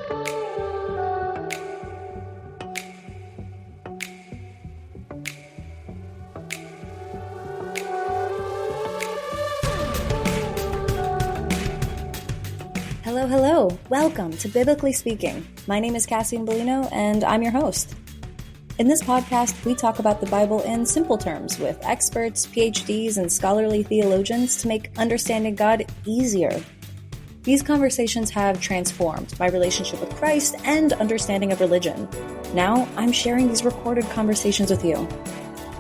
Hello, hello. Welcome to Biblically Speaking. My name is Cassie Bellino, and I'm your host. In this podcast, we talk about the Bible in simple terms with experts, PhDs, and scholarly theologians to make understanding God easier. These conversations have transformed my relationship with Christ and understanding of religion. Now, I'm sharing these recorded conversations with you.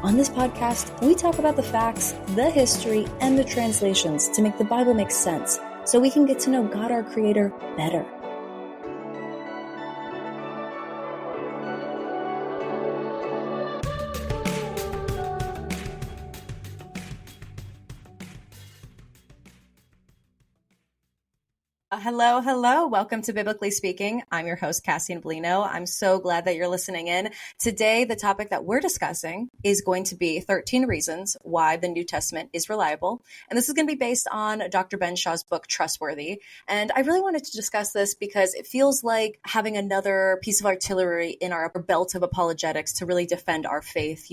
On this podcast, we talk about the facts, the history, and the translations to make the Bible make sense, so we can get to know God, our Creator, better. Hello. Welcome to Biblically Speaking. I'm your host, Cassie Bellino. I'm so glad that you're listening in. Today, the topic that we're discussing is going to be 13 reasons why the New Testament is reliable. And this is going to be based on Dr. Ben Shaw's book, Trustworthy. And I really wanted to discuss this because it feels like having another piece of artillery in our belt of apologetics to really defend our faith,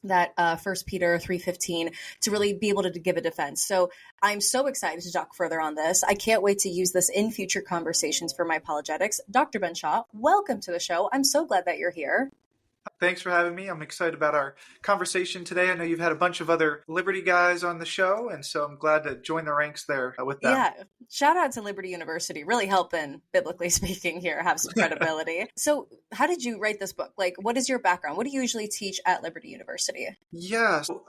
that 1 Peter 3:15 to really be able to give a defense. So I'm so excited to talk further on this. I can't wait to use this in future conversations for my apologetics. Dr. Ben Shaw, welcome to the show. I'm so glad that you're here. Thanks for having me. I'm excited about our conversation today. I know you've had a bunch of other Liberty guys on the show, and so I'm glad to join the ranks there with them. Yeah, shout out to Liberty University, really helping, biblically speaking, here, have some credibility. So how did you write this book? Like, what is your background? What do you usually teach at Liberty University? Yeah, so,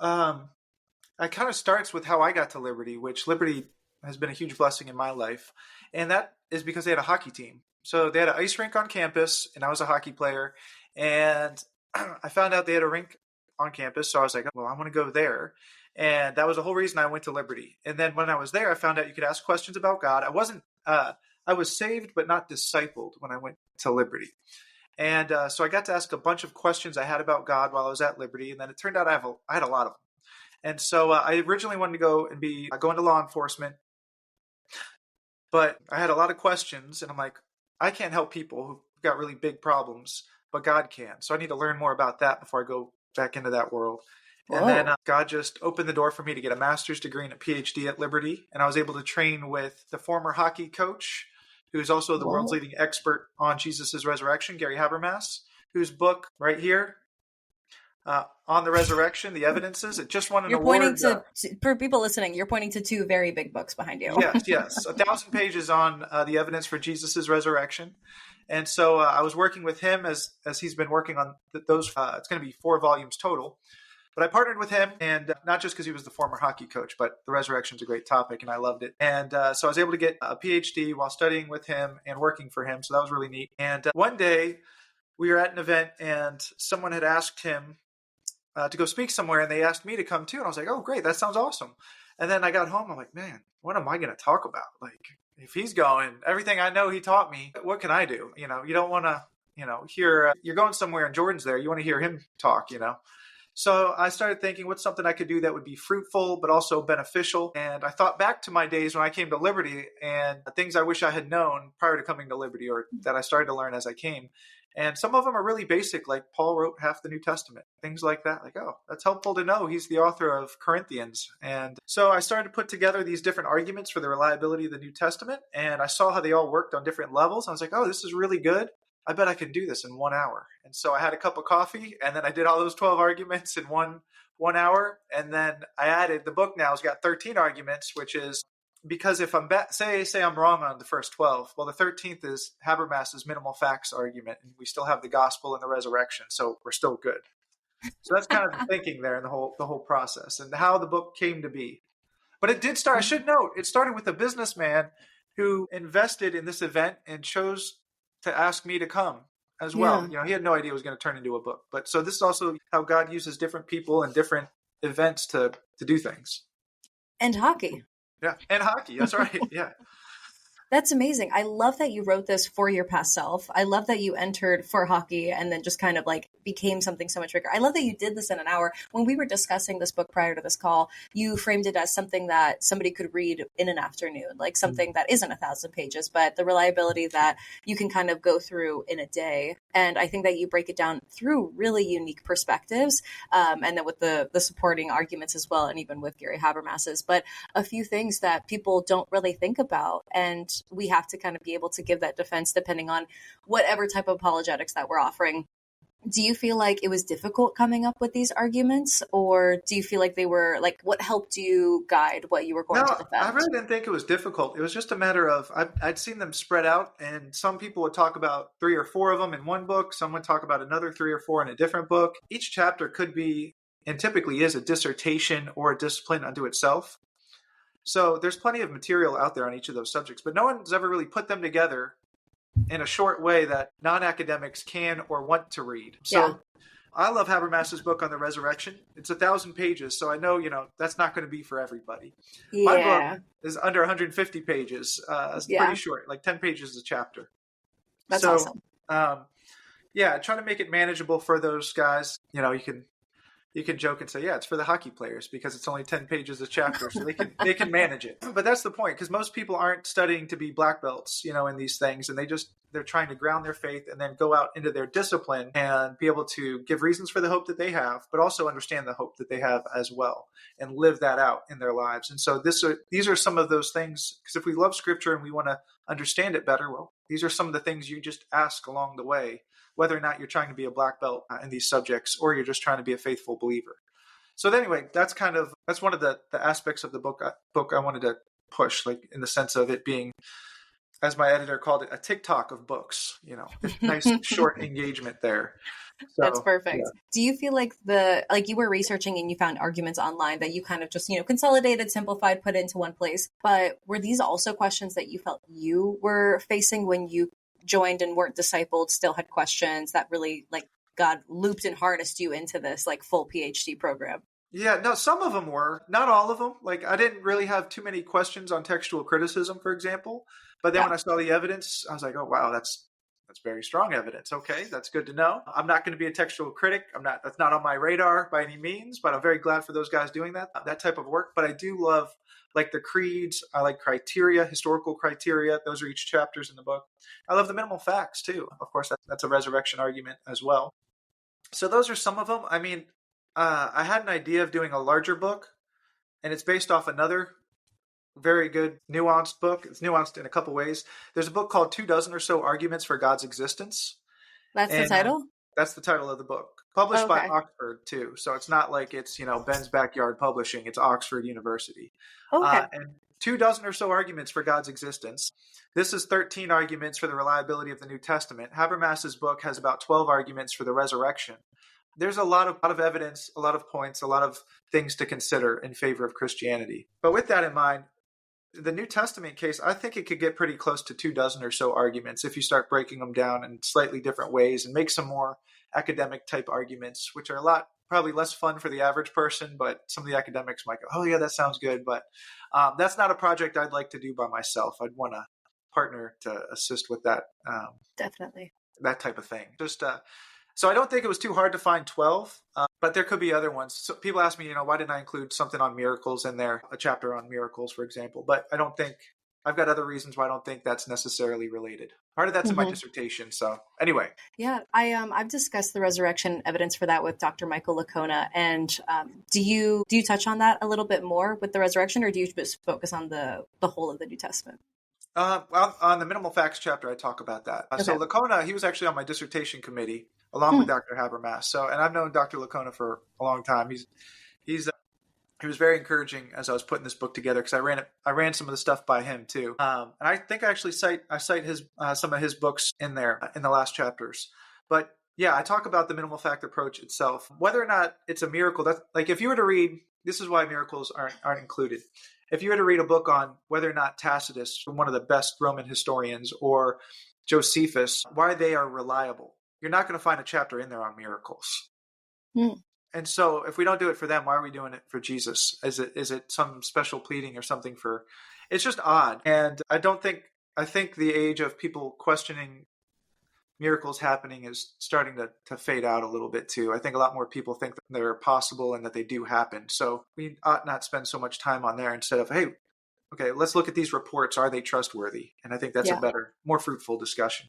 it kind of starts with how I got to Liberty, which Liberty has been a huge blessing in my life, and that is because they had a hockey team. So they had an ice rink on campus, and I was a hockey player. And I found out they had a rink on campus. So I was like, well, I want to go there. And that was the whole reason I went to Liberty. And then when I was there, I found out you could ask questions about God. I was saved, but not discipled when I went to Liberty. And so I got to ask a bunch of questions I had about God while I was at Liberty. And then it turned out I had a lot of them. And so I originally wanted to go into law enforcement. But I had a lot of questions. And I'm like, I can't help people who've got really big problems, but God can. So I need to learn more about that before I go back into that world. Whoa. And then God just opened the door for me to get a master's degree and a PhD at Liberty. And I was able to train with the former hockey coach, who's also the world's leading expert on Jesus' resurrection, Gary Habermas, whose book right here, On the Resurrection, The Evidences, it just won an award. For people listening, you're pointing to two very big books behind you. Yes. 1,000 pages on the evidence for Jesus' resurrection. And so I was working with him as he's been working on those. It's going to be 4 volumes total. But I partnered with him, and not just because he was the former hockey coach, but the resurrection's a great topic, and I loved it. And so I was able to get a PhD while studying with him and working for him. So that was really neat. And one day we were at an event, and someone had asked him to go speak somewhere, and they asked me to come too. And I was like, oh, great, that sounds awesome. And then I got home, I'm like, man, what am I going to talk about? Like, if he's going, everything I know he taught me, what can I do? You don't want to, hear, you're going somewhere and Jordan's there. You want to hear him talk, So I started thinking, what's something I could do that would be fruitful, but also beneficial? And I thought back to my days when I came to Liberty and the things I wish I had known prior to coming to Liberty, or that I started to learn as I came. And some of them are really basic, like Paul wrote half the New Testament, things like that. Like, oh, that's helpful to know. He's the author of Corinthians. And so I started to put together these different arguments for the reliability of the New Testament. And I saw how they all worked on different levels. I was like, oh, this is really good. I bet I can do this in 1 hour. And so I had a cup of coffee, and then I did all those 12 arguments in one hour. And then I added, the book now has got 13 arguments, which is because if I'm say I'm wrong on the first 12, well, the 13th is Habermas's minimal facts argument, and we still have the gospel and the resurrection, so we're still good. So that's kind of the thinking there in the whole process and how the book came to be. But it did start, I should note, it started with a businessman who invested in this event and chose to ask me to come as well. Yeah. He had no idea it was going to turn into a book. But so this is also how God uses different people and different events to do things. And hockey. Yeah, and hockey. That's right. Yeah. That's amazing. I love that you wrote this for your past self. I love that you entered for hockey and then just kind of like became something so much bigger. I love that you did this in an hour. When we were discussing this book prior to this call, you framed it as something that somebody could read in an afternoon, like something that isn't 1,000 pages, but the reliability that you can kind of go through in a day. And I think that you break it down through really unique perspectives, and then with the supporting arguments as well, and even with Gary Habermas's. But a few things that people don't really think about, and we have to kind of be able to give that defense depending on whatever type of apologetics that we're offering. Do you feel like it was difficult coming up with these arguments, or do you feel like they were like, what helped you guide what you were going to No, I defend? really didn't think it was difficult. It was just a matter of I'd seen them spread out, and some people would talk about 3 or 4 of them in one book. Some would talk about another 3 or 4 in a different book. Each chapter could be, and typically is, a dissertation or a discipline unto itself. So there's plenty of material out there on each of those subjects, but no one's ever really put them together in a short way that non-academics can or want to read. So Yeah. I love Habermas's book on the resurrection. It's 1,000 pages, so I know, that's not going to be for everybody. My book Yeah. is under 150 pages. It's Yeah. pretty short, like 10 pages a chapter. That's So, awesome. yeah, trying to make it manageable for those guys. You can joke and say, yeah, it's for the hockey players because it's only 10 pages a chapter, so they can manage it. But that's the point, because most people aren't studying to be black belts, in these things, and they're trying to ground their faith and then go out into their discipline and be able to give reasons for the hope that they have, but also understand the hope that they have as well and live that out in their lives. And so these are some of those things, because if we love Scripture and we want to understand it better, well, these are some of the things you just ask along the way, whether or not you're trying to be a black belt in these subjects or you're just trying to be a faithful believer. So anyway, that's one of the aspects of the book I wanted to push, like in the sense of it being, as my editor called it, a TikTok of books, nice short engagement there. So, That's perfect. yeah. Do you feel like you were researching and you found arguments online that you kind of just, consolidated, simplified, put into one place, but were these also questions that you felt you were facing when you joined and weren't discipled, still had questions that really like God looped and harnessed you into this like full PhD program? Yeah, no, some of them were, not all of them. Like I didn't really have too many questions on textual criticism, for example. But then Yeah. when I saw the evidence, I was like, oh, wow, that's very strong evidence. Okay, that's good to know. I'm not going to be a textual critic. That's not on my radar by any means, but I'm very glad for those guys doing that type of work. But I do love like the creeds. I like criteria, historical criteria. Those are each chapters in the book. I love the minimal facts too. Of course, that's a resurrection argument as well. So those are some of them. I mean, I had an idea of doing a larger book, and it's based off another very good nuanced book. It's nuanced in a couple ways. There's a book called 24 or So Arguments for God's Existence. That's the And title? that's the title of the book. Published by Okay. Oxford too. So it's not like it's, Ben's Backyard Publishing. It's Oxford University. Okay. And 24 or So Arguments for God's Existence. This is 13 arguments for the reliability of the New Testament. Habermas's book has about 12 arguments for the resurrection. There's a lot of evidence, a lot of points, a lot of things to consider in favor of Christianity. But with that in mind, the New Testament case, I think it could get pretty close to 24 or so arguments if you start breaking them down in slightly different ways and make some more academic type arguments, which are probably less fun for the average person, but some of the academics might go, oh yeah, that sounds good. But that's not a project I'd like to do by myself. I'd want a partner to assist with that, Definitely. that type of thing. So I don't think it was too hard to find 12, but there could be other ones. So people ask me, why didn't I include something on miracles in there, a chapter on miracles, for example? But I've got other reasons why I don't think that's necessarily related. Part of that's in my dissertation. So anyway. Yeah, I've discussed the resurrection evidence for that with Dr. Michael Lacona. And do you touch on that a little bit more with the resurrection, or do you just focus on the whole of the New Testament? Well, on the minimal facts chapter, I talk about that. So Okay. Lacona, he was actually on my dissertation committee along with Dr. Habermas. So, and I've known Dr. Lacona for a long time. He was very encouraging as I was putting this book together, because I ran some of the stuff by him too. And I think I actually cite his some of his books in there in the last chapters. But yeah, I talk about the minimal fact approach itself, whether or not it's a miracle. That's like, if you were to read, this is why miracles aren't included. If you were to read a book on whether or not Tacitus, one of the best Roman historians, or Josephus, why they are reliable, you're not going to find a chapter in there on miracles. And so if we don't do it for them, why are we doing it for Jesus? Is it some special pleading or something for? It's just odd. And I don't think I think the age of people questioning miracles happening is starting to fade out a little bit too. I think a lot more people think that they're possible and that they do happen. So we ought not spend so much time on there instead of, hey, okay, let's look at these reports. Are they trustworthy? And I think that's a better, more fruitful discussion.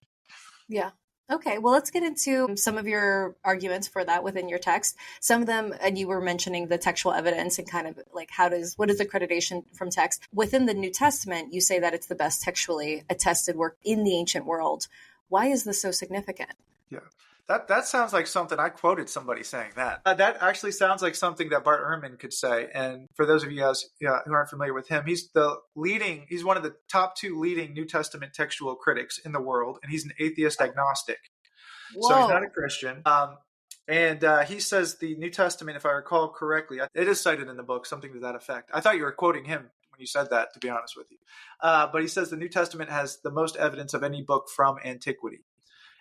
Yeah. Okay, well, let's get into some of your arguments for that within your text. Some of them, and you were mentioning the textual evidence and kind of like what is accreditation from text? Within the New Testament, you say that it's the best textually attested work in the ancient world. Why is this so significant? Yeah, that sounds like something I quoted somebody saying that. That actually sounds like something that Bart Ehrman could say. And for those of you guys who aren't familiar with him, he's one of the top 2 leading New Testament textual critics in the world, and he's an atheist agnostic. Whoa. So he's not a Christian. And he says the New Testament, if I recall correctly, it is cited in the book, something to that effect. I thought you were quoting him when you said that, to be honest with you. But he says the New Testament has the most evidence of any book from antiquity.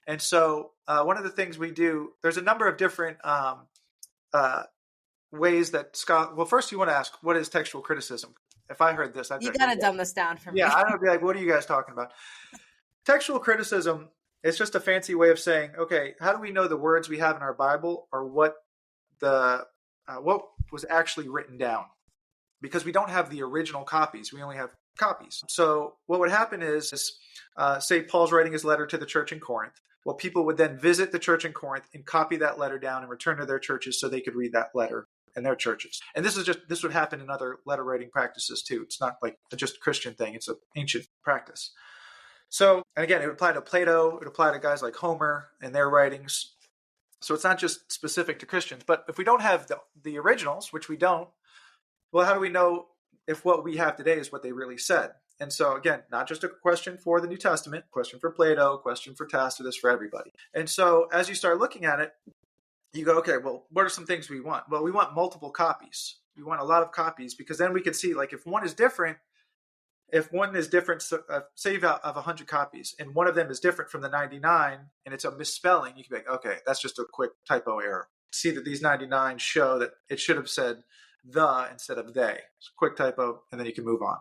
And so one of the things we do, there's a number of different ways that scholars, well, first you want to ask, what is textual criticism? If I heard this, I'd be like, you got to dumb this down for me. Yeah, I would be like, what are you guys talking about? Textual criticism is just a fancy way of saying, okay, how do we know the words we have in our Bible are what was actually written down? Because we don't have the original copies. We only have copies. So what would happen is say Paul's writing his letter to the church in Corinth. Well, people would then visit the church in Corinth and copy that letter down and return to their churches so they could read that letter in their churches. And this would happen in other letter writing practices too. It's not like just a Christian thing. It's an ancient practice. So, and again, it would apply to Plato. It would apply to guys like Homer and their writings. So it's not just specific to Christians. But if we don't have the originals, which we don't, well, how do we know if what we have today is what they really said? And so, again, not just a question for the New Testament, question for Plato, question for Tacitus, for everybody. And so as you start looking at it, you go, okay, well, what are some things we want? Well, we want multiple copies. We want a lot of copies because then we can see, like, if one is different, say you have 100 copies and one of them is different from the 99 and it's a misspelling, you can be like, okay, that's just a quick typo error. See that these 99 show that it should have said the instead of they. It's a quick typo, and then you can move on.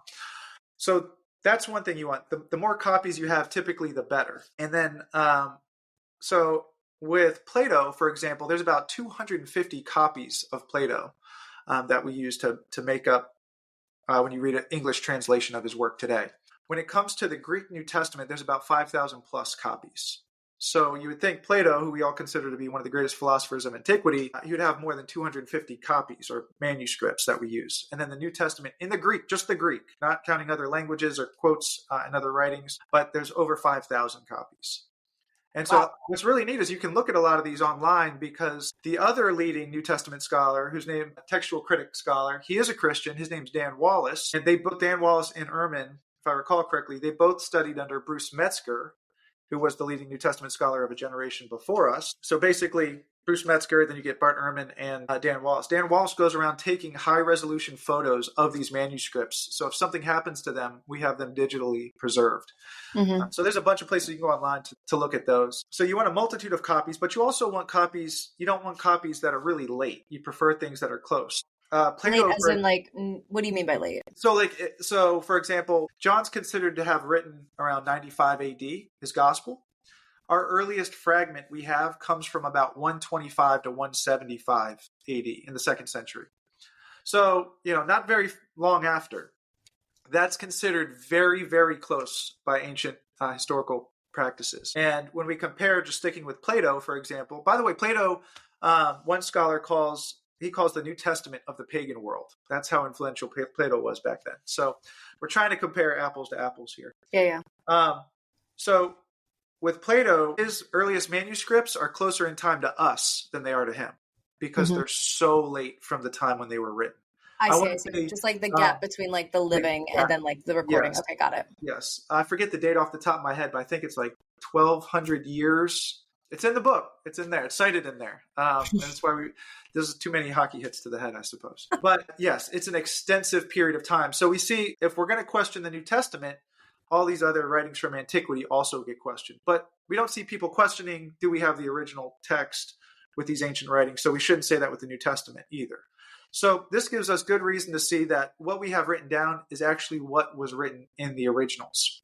So that's one thing you want. The more copies you have, typically the better. And then, so with Plato, for example, there's about 250 copies of Plato that we use to make up when you read an English translation of his work today. When it comes to the Greek New Testament, there's about 5,000 plus copies. So you would think Plato, who we all consider to be one of the greatest philosophers of antiquity, he would have more than 250 copies or manuscripts that we use. And then the New Testament in the Greek, just the Greek, not counting other languages or quotes and other writings, but there's over 5,000 copies. And so what's really neat is you can look at a lot of these online because the other leading New Testament scholar, whose name, textual critic scholar, he is a Christian. His name's Dan Wallace. And Dan Wallace and Ehrman, if I recall correctly, they both studied under Bruce Metzger, who was the leading New Testament scholar of a generation before us. So basically, Bruce Metzger, then you get Bart Ehrman and Dan Wallace. Dan Wallace goes around taking high-resolution photos of these manuscripts. So if something happens to them, we have them digitally preserved. Mm-hmm. So there's a bunch of places you can go online to look at those. So you want a multitude of copies, but you also want copies, you don't want copies that are really late. You prefer things that are close. Plato, late as in, like, what do you mean by late? So for example, John's considered to have written around 95 AD, his gospel. Our earliest fragment we have comes from about 125 to 175 AD in the 2nd century. So, not very long after. That's considered very, very close by ancient historical practices. And when we compare, just sticking with Plato, for example, by the way, Plato, one scholar calls the New Testament of the pagan world. That's how influential Plato was back then. So we're trying to compare apples to apples here. Yeah. So with Plato, his earliest manuscripts are closer in time to us than they are to him because they're so late from the time when they were written. I see. Just like the gap between like the living and then like the recording. Yes. Okay, got it. Yes. I forget the date off the top of my head, but I think it's like 1,200 years. It's in the book. It's in there. It's cited in there. And that's why there's too many hockey hits to the head, I suppose. But yes, it's an extensive period of time. So we see if we're going to question the New Testament, all these other writings from antiquity also get questioned. But we don't see people questioning, do we have the original text with these ancient writings? So we shouldn't say that with the New Testament either. So this gives us good reason to see that what we have written down is actually what was written in the originals.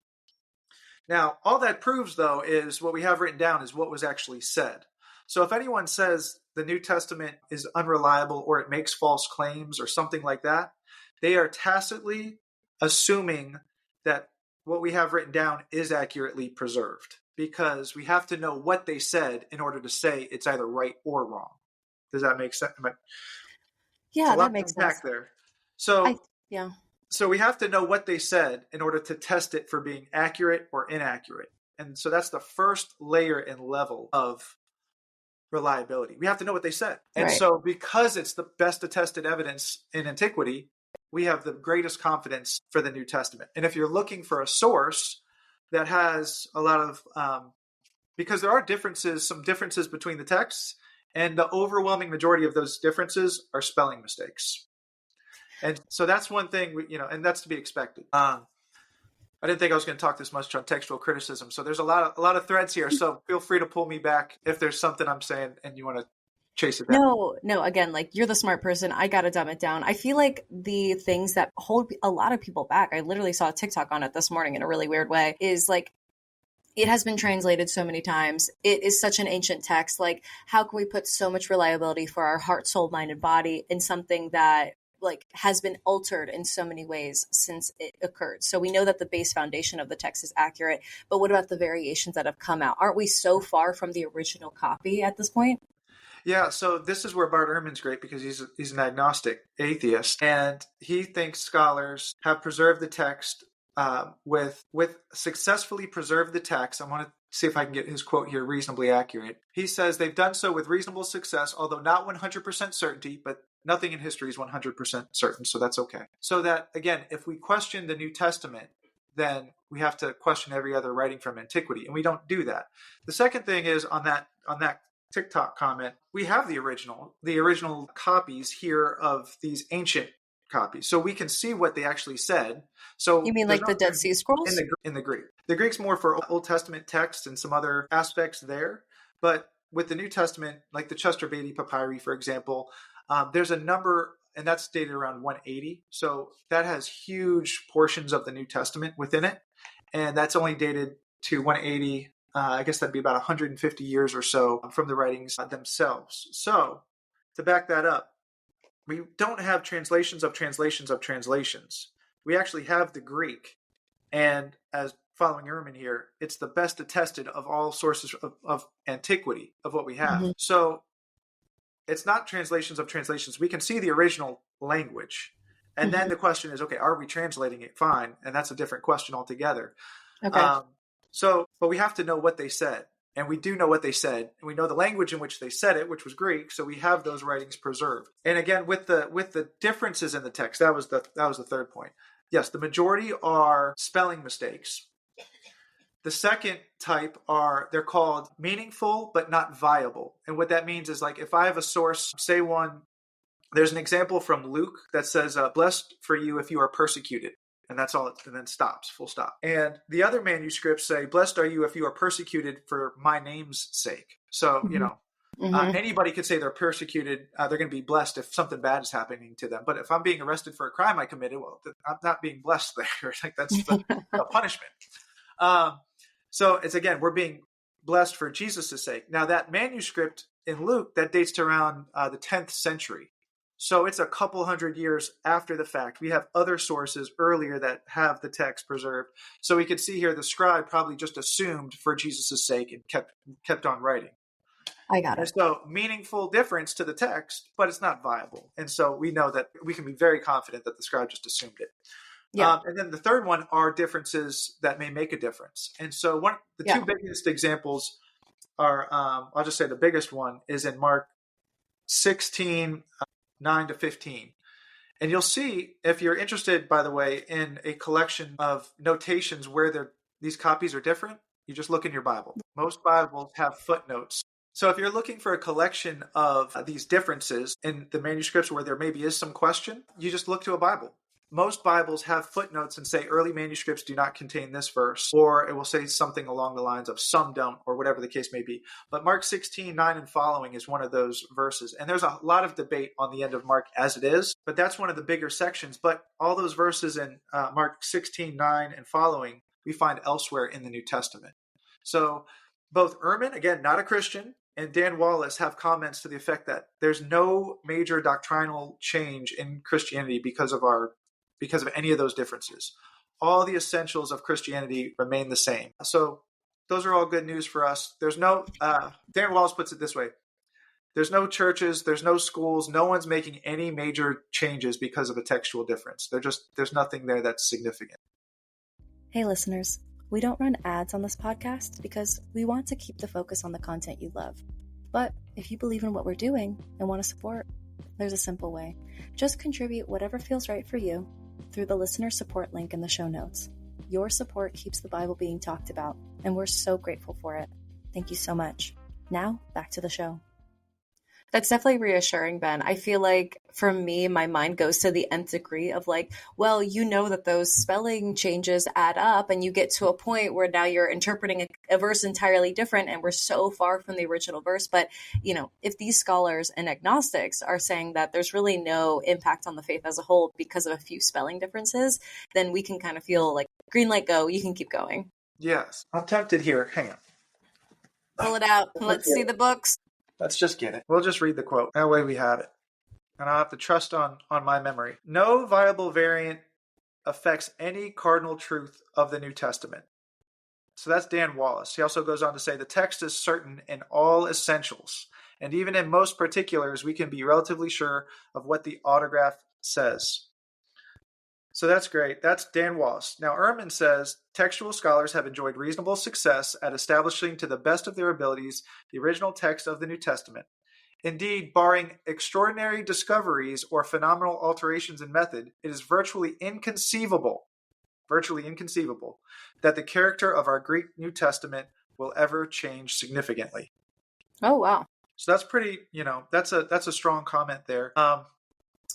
Now, all that proves, though, is what we have written down is what was actually said. So if anyone says the New Testament is unreliable or it makes false claims or something like that, they are tacitly assuming that what we have written down is accurately preserved, because we have to know what they said in order to say it's either right or wrong. Does that make sense? Yeah, a that lot to makes sense. unpack there. So, Yeah. so we have to know what they said in order to test it for being accurate or inaccurate. And so that's the first layer and level of reliability. We have to know what they said. And Right. so because it's the best attested evidence in antiquity, we have the greatest confidence for the New Testament. And if you're looking for a source that has a lot of, because there are some differences between the texts, and the overwhelming majority of those differences are spelling mistakes. And so that's one thing, and that's to be expected. I didn't think I was going to talk this much on textual criticism. So there's a lot of threads here. So feel free to pull me back if there's something I'm saying and you want to chase it down. No, again, like you're the smart person. I got to dumb it down. I feel like the things that hold a lot of people back, I literally saw a TikTok on it this morning in a really weird way, is like, it has been translated so many times. It is such an ancient text. Like, how can we put so much reliability for our heart, soul, mind, and body in something that like has been altered in so many ways since it occurred? So we know that the base foundation of the text is accurate, but what about the variations that have come out? Aren't we so far from the original copy at this point? Yeah, so this is where Bart Ehrman's great, because he's an agnostic atheist, and he thinks scholars have preserved the text with successfully preserved the text. I want to see if I can get his quote here reasonably accurate. He says they've done so with reasonable success, although not 100% certainty, but nothing in history is 100% certain, so that's okay. So that, again, if we question the New Testament, then we have to question every other writing from antiquity, and we don't do that. The second thing is on that TikTok comment, we have the original copies here of these ancient copies, so we can see what they actually said. So You mean like the Dead Sea Scrolls? in the Greek. The Greek's more for Old Testament texts and some other aspects there, but with the New Testament, like the Chester Beatty Papyri, for example, there's a number, and that's dated around 180. So that has huge portions of the New Testament within it, and that's only dated to 180. I guess that'd be about 150 years or so from the writings themselves. So to back that up, we don't have translations of translations of translations. We actually have the Greek. And as following Ehrman here, it's the best attested of all sources of antiquity of what we have. Mm-hmm. So it's not translations of translations. We can see the original language. And then the question is, okay, are we translating it? Fine. And that's a different question altogether. Okay. But we have to know what they said. And we do know what they said, and we know the language in which they said it, which was Greek. So we have those writings preserved. And again, with the differences in the text, that was the third point. Yes, the majority are spelling mistakes. The second type they're called meaningful but not viable. And what that means is, like, if I have a source, say there's an example from Luke that says, "Blessed for you if you are persecuted." And that's all, and then stops, full stop. And the other manuscripts say, "Blessed are you if you are persecuted for my name's sake." So, anybody could say they're persecuted. They're going to be blessed if something bad is happening to them. But if I'm being arrested for a crime I committed, well, I'm not being blessed there. Like, that's the punishment. So it's, again, we're being blessed for Jesus' sake. Now, that manuscript in Luke, that dates to around the 10th century. So it's a couple hundred years after the fact. We have other sources earlier that have the text preserved. So we could see here the scribe probably just assumed for Jesus' sake and kept on writing. I got it. And so meaningful difference to the text, but it's not viable. And so we know that we can be very confident that the scribe just assumed it. Yeah. And then the third one are differences that may make a difference. And so two biggest examples are, I'll just say the biggest one is in Mark 16, 9 to 15. And you'll see, if you're interested, by the way, in a collection of notations where these copies are different, you just look in your Bible. Most Bibles have footnotes. So if you're looking for a collection of these differences in the manuscripts where there maybe is some question, you just look to a Bible. Most Bibles have footnotes and say early manuscripts do not contain this verse, or it will say something along the lines of some don't, or whatever the case may be. But Mark 16, 9 and following is one of those verses. And there's a lot of debate on the end of Mark as it is, but that's one of the bigger sections. But all those verses in Mark 16, 9 and following, we find elsewhere in the New Testament. So both Ehrman, again, not a Christian, and Dan Wallace have comments to the effect that there's no major doctrinal change in Christianity because of any of those differences. All the essentials of Christianity remain the same. So those are all good news for us. There's no, Dan Wallace puts it this way: there's no churches, there's no schools, no one's making any major changes because of a textual difference. There's nothing there that's significant. Hey listeners, we don't run ads on this podcast because we want to keep the focus on the content you love. But if you believe in what we're doing and want to support, there's a simple way. Just contribute whatever feels right for you through the listener support link in the show notes. Your support keeps the Bible being talked about, and we're so grateful for it. Thank you so much. Now, back to the show. That's definitely reassuring, Ben. I feel like for me, my mind goes to the nth degree of like, well, you know that those spelling changes add up, and you get to a point where now you're interpreting a verse entirely different, and we're so far from the original verse. But, you know, if these scholars and agnostics are saying that there's really no impact on the faith as a whole because of a few spelling differences, then we can kind of feel like green light, go, you can keep going. Yes. I'm tempted here. Hang on. Pull it out. Let's see the books. Let's just get it. We'll just read the quote. That way we have it. And I'll have to trust on my memory. No viable variant affects any cardinal truth of the New Testament. So that's Dan Wallace. He also goes on to say the text is certain in all essentials, and even in most particulars, we can be relatively sure of what the autograph says. So that's great. That's Dan Wallace. Now, Ehrman says textual scholars have enjoyed reasonable success at establishing to the best of their abilities the original text of the New Testament. Indeed, barring extraordinary discoveries or phenomenal alterations in method, it is virtually inconceivable that the character of our Greek New Testament will ever change significantly. Oh, wow. So that's pretty, that's a strong comment there.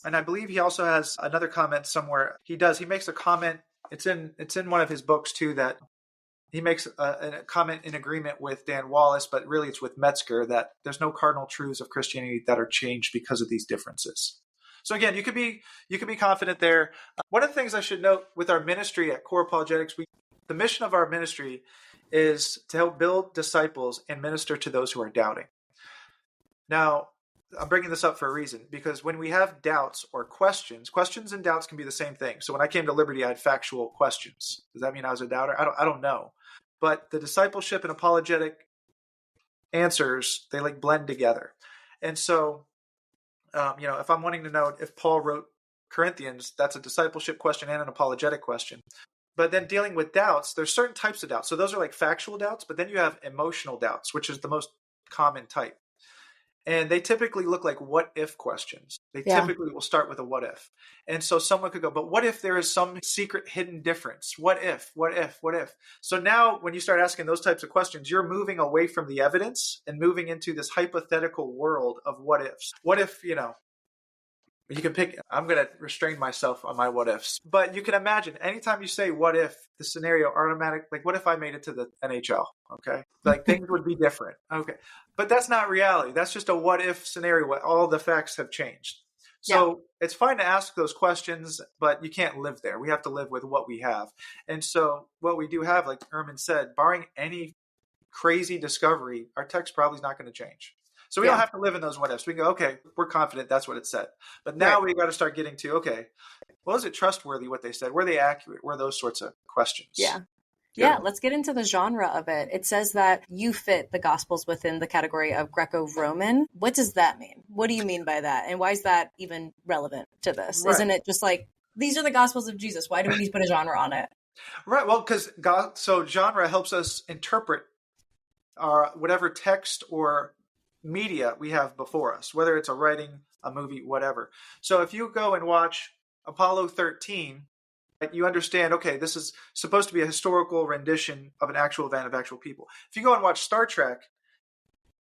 And I believe he also has another comment somewhere. He makes a comment. It's in one of his books too, that he makes a comment in agreement with Dan Wallace, but really it's with Metzger, that there's no cardinal truths of Christianity that are changed because of these differences. So again, you could be confident there. One of the things I should note with our ministry at Core Apologetics, the mission of our ministry is to help build disciples and minister to those who are doubting. Now, I'm bringing this up for a reason, because when we have doubts or questions and doubts can be the same thing. So when I came to Liberty, I had factual questions. Does that mean I was a doubter? I don't know. But the discipleship and apologetic answers, they like blend together. And so, if I'm wanting to know if Paul wrote Corinthians, that's a discipleship question and an apologetic question. But then dealing with doubts, there's certain types of doubts. So those are like factual doubts, but then you have emotional doubts, which is the most common type. And they typically look like what if questions. They typically will start with a what if. And so someone could go, but what if there is some secret hidden difference? What if? So now when you start asking those types of questions, you're moving away from the evidence and moving into this hypothetical world of what ifs. What if, you can pick, I'm going to restrain myself on my what ifs. But you can imagine anytime you say what if, the scenario automatic, like what if I made it to the NHL? Okay. Like things would be different. Okay. But that's not reality. That's just a what if scenario where all the facts have changed. So It's fine to ask those questions, but you can't live there. We have to live with what we have. And so what we do have, like Ehrman said, barring any crazy discovery, our text probably is not going to change. So we don't have to live in those what ifs. We can go, okay, we're confident that's what it said. But now we got to start getting to, okay, was it trustworthy what they said? Were they accurate? Were those sorts of questions? Yeah, let's get into the genre of it. It says that you fit the Gospels within the category of Greco-Roman. What does that mean? What do you mean by that? And why is that even relevant to this? Right. Isn't it just like, these are the Gospels of Jesus. Why do we need to put a genre on it? Right. Well, so genre helps us interpret our whatever text or media we have before us, whether it's a writing, a movie, whatever. So if you go and watch Apollo 13, you understand, okay, this is supposed to be a historical rendition of an actual event of actual people. If you go and watch Star Trek,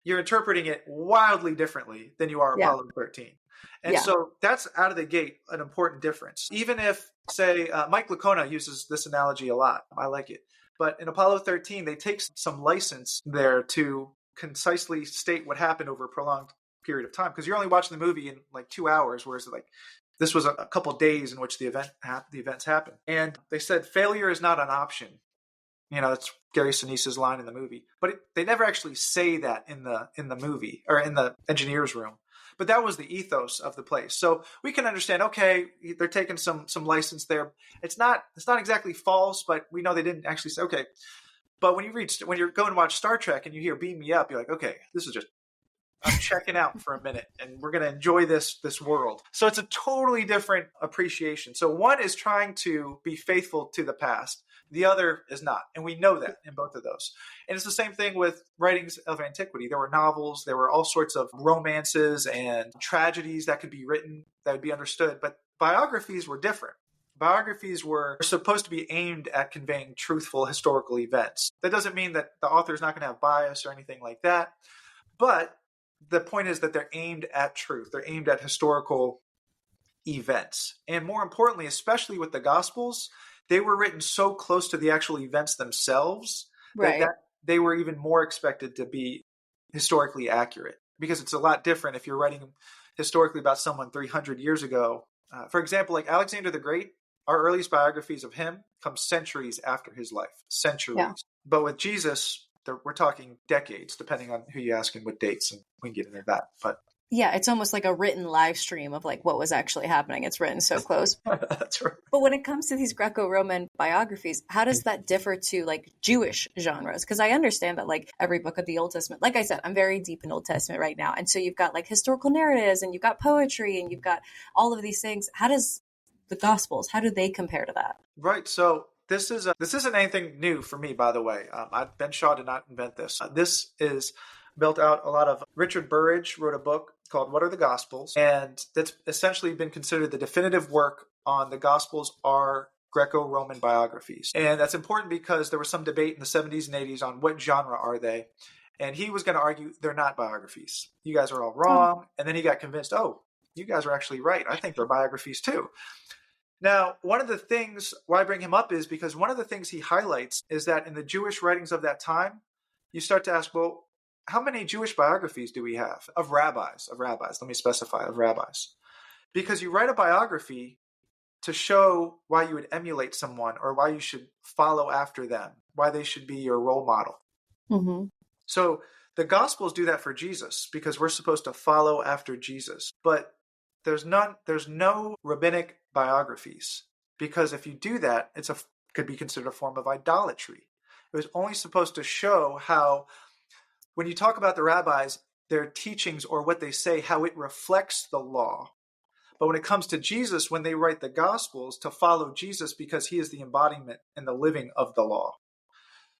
you're interpreting it wildly differently than you are Apollo 13. And so that's out of the gate an important difference. Even if, say, Mike Licona uses this analogy a lot. I like it. But in Apollo 13, they take some license there to concisely state what happened over a prolonged period of time, because you're only watching the movie in like 2 hours, whereas like this was a couple days in which the events happened. And they said failure is not an option. That's Gary Sinise's line in the movie. But they never actually say that in the movie or in the engineer's room. But that was the ethos of the place. So we can understand, okay, they're taking some license there. It's not exactly false, but we know they didn't actually say, okay. But when you're going to watch Star Trek and you hear "Beam Me Up," you're like, okay, I'm checking out for a minute and we're going to enjoy this world. So it's a totally different appreciation. So one is trying to be faithful to the past. The other is not. And we know that in both of those. And it's the same thing with writings of antiquity. There were novels, there were all sorts of romances and tragedies that could be written that would be understood. But biographies were different. Biographies were supposed to be aimed at conveying truthful historical events. That doesn't mean that the author is not going to have bias or anything like that. But the point is that they're aimed at truth. They're aimed at historical events. And more importantly, especially with the Gospels, they were written so close to the actual events themselves that they were even more expected to be historically accurate, because it's a lot different if you're writing historically about someone 300 years ago. For example, like Alexander the Great, our earliest biographies of him come centuries after his life. Centuries. Yeah. But with Jesus, we're talking decades, depending on who you ask and what dates, and we can get into that. But yeah, it's almost like a written live stream of like what was actually happening. It's written so close. That's right. But when it comes to these Greco-Roman biographies, how does that differ to like Jewish genres? Because I understand that like every book of the Old Testament, like I said, I'm very deep in Old Testament right now. And so you've got like historical narratives and you've got poetry and you've got all of these things. How does the Gospels, how do they compare to that? Right. So this isn't anything new for me, by the way. Ben Shaw did not invent this. This is built out a lot of. Richard Burridge wrote a book called What Are the Gospels? And that's essentially been considered the definitive work on the Gospels are Greco-Roman biographies. And that's important because there was some debate in the 70s and 80s on what genre are they. And he was going to argue they're not biographies. You guys are all wrong. And then he got convinced, oh, you guys are actually right. I think they're biographies too. Now, one of the things why I bring him up is because one of the things he highlights is that in the Jewish writings of that time, you start to ask, well, how many Jewish biographies do we have of rabbis? Let me specify, of rabbis. Because you write a biography to show why you would emulate someone or why you should follow after them, why they should be your role model. Mm-hmm. So the Gospels do that for Jesus because we're supposed to follow after Jesus. But there's no rabbinic biographies, because if you do that, could be considered a form of idolatry. It was only supposed to show how, when you talk about the rabbis, their teachings or what they say, how it reflects the law. But when it comes to Jesus, when they write the Gospels, to follow Jesus because he is the embodiment and the living of the law.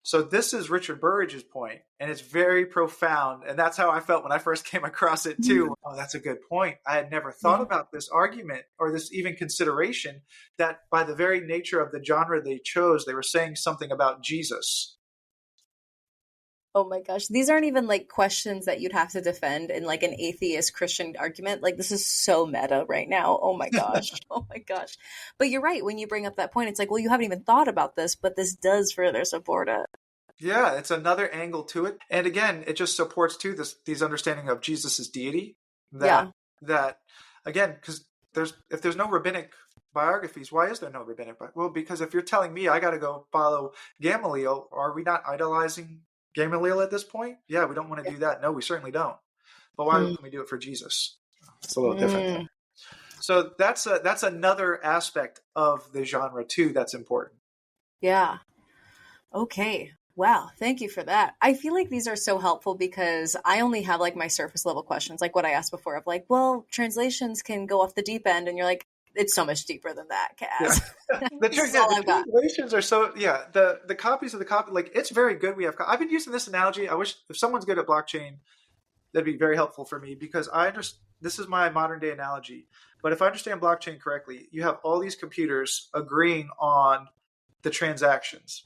So this is Richard Burridge's point, and it's very profound. And that's how I felt when I first came across it too. Oh, that's a good point. I had never thought about this argument or this even consideration that by the very nature of the genre they chose, they were saying something about Jesus. Oh my gosh. These aren't even like questions that you'd have to defend in like an atheist Christian argument. Like this is so meta right now. Oh my gosh. Oh my gosh. But you're right. When you bring up that point, it's like, well, you haven't even thought about this, but this does further support it. Yeah, it's another angle to it. And again, it just supports too these understanding of Jesus's deity. That again, because if there's no rabbinic biographies, why is there no rabbinic? Well, because if you're telling me I got to go follow Gamaliel, are we not idolizing Gamaliel at this point? Yeah, we don't want to do that. No, we certainly don't. But why wouldn't we do it for Jesus? It's a little different there. So that's another aspect of the genre too that's important. Yeah. Okay. Wow. Thank you for that. I feel like these are so helpful because I only have like my surface level questions, like what I asked before of like, well, translations can go off the deep end, and you're like, it's so much deeper than that, Kaz. Yeah. The translations are so, the copies of the copy, like it's very good. I've been using this analogy. I wish if someone's good at blockchain, that'd be very helpful for me because this is my modern day analogy. But if I understand blockchain correctly, you have all these computers agreeing on the transactions.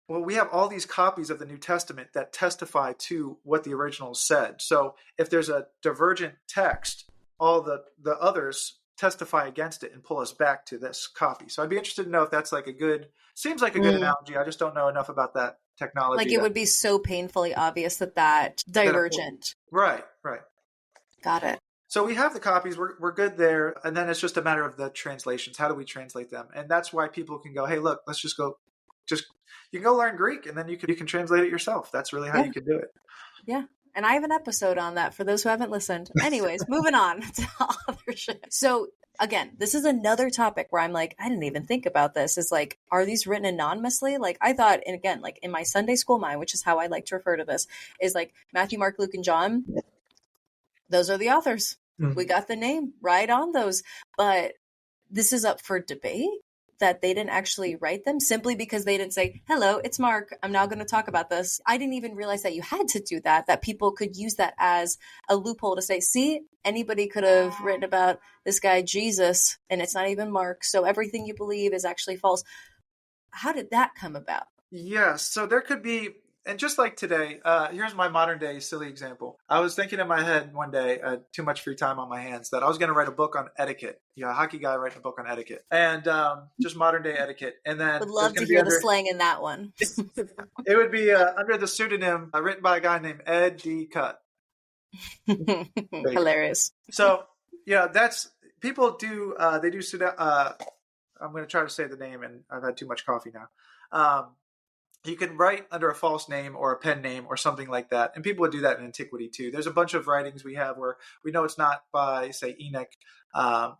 Well, we have all these copies of the New Testament that testify to what the original said. So if there's a divergent text, all the others testify against it and pull us back to this copy. So I'd be interested to know if that's like seems like a good analogy. I just don't know enough about that technology. Like it would be so painfully obvious that divergent. Right. Got it. So we have the copies, we're good there. And then it's just a matter of the translations. How do we translate them? And that's why people can go, hey, look, let's just you can go learn Greek, and then you can translate it yourself. That's really how you can do it. Yeah. And I have an episode on that for those who haven't listened. Anyways, moving on to other shit. So again, this is another topic where I'm like, I didn't even think about this. Is like, are these written anonymously? Like I thought, and again, like in my Sunday school mind, which is how I like to refer to this, is like Matthew, Mark, Luke, and John. Those are the authors. Mm-hmm. We got the name right on those. But this is up for debate that they didn't actually write them simply because they didn't say, hello, it's Mark. I'm now going to talk about this. I didn't even realize that you had to do that people could use that as a loophole to say, see, anybody could have written about this guy, Jesus, and it's not even Mark. So everything you believe is actually false. How did that come about? Yes. So there could be, and just like today, here's my modern day silly example. I was thinking in my head one day, too much free time on my hands, that I was going to write a book on etiquette. Yeah, a hockey guy writing a book on etiquette, and just modern day etiquette. And then would love to hear the slang in that one. It would be under the pseudonym written by a guy named Ed D. Cutt. Hilarious. So yeah, that's people do. They do. I'm going to try to say the name, and I've had too much coffee now. You can write under a false name or a pen name or something like that. And people would do that in antiquity too. There's a bunch of writings we have where we know it's not by, say, Enoch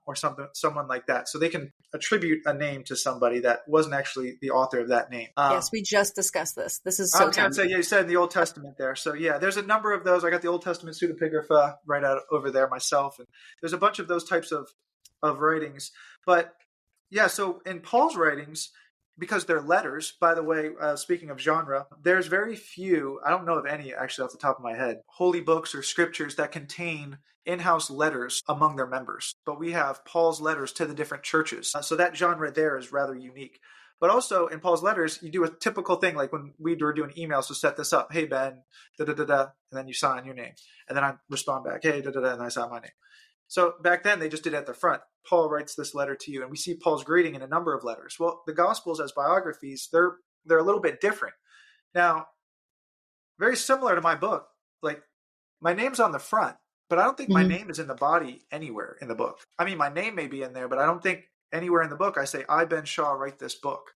or someone like that. So they can attribute a name to somebody that wasn't actually the author of that name. Yes, we just discussed this. This is so tempting. Yeah, you said in the Old Testament there. So yeah, there's a number of those. I got the Old Testament pseudepigrapha right out over there myself. And there's a bunch of those types of writings. But yeah, so in Paul's writings, because they're letters, by the way, speaking of genre, there's very few, I don't know of any actually off the top of my head, holy books or scriptures that contain in-house letters among their members. But we have Paul's letters to the different churches. So that genre there is rather unique. But also in Paul's letters, you do a typical thing like when we were doing emails to set this up. Hey, Ben, da-da-da-da, and then you sign your name. And then I respond back, hey, da-da-da, and I sign my name. So back then, they just did it at the front. Paul writes this letter to you, and we see Paul's greeting in a number of letters. Well, the Gospels as biographies, they're a little bit different. Now, very similar to my book, like my name's on the front, but I don't think my name is in the body anywhere in the book. I mean, my name may be in there, but I don't think anywhere in the book I say, I, Ben Shaw, write this book.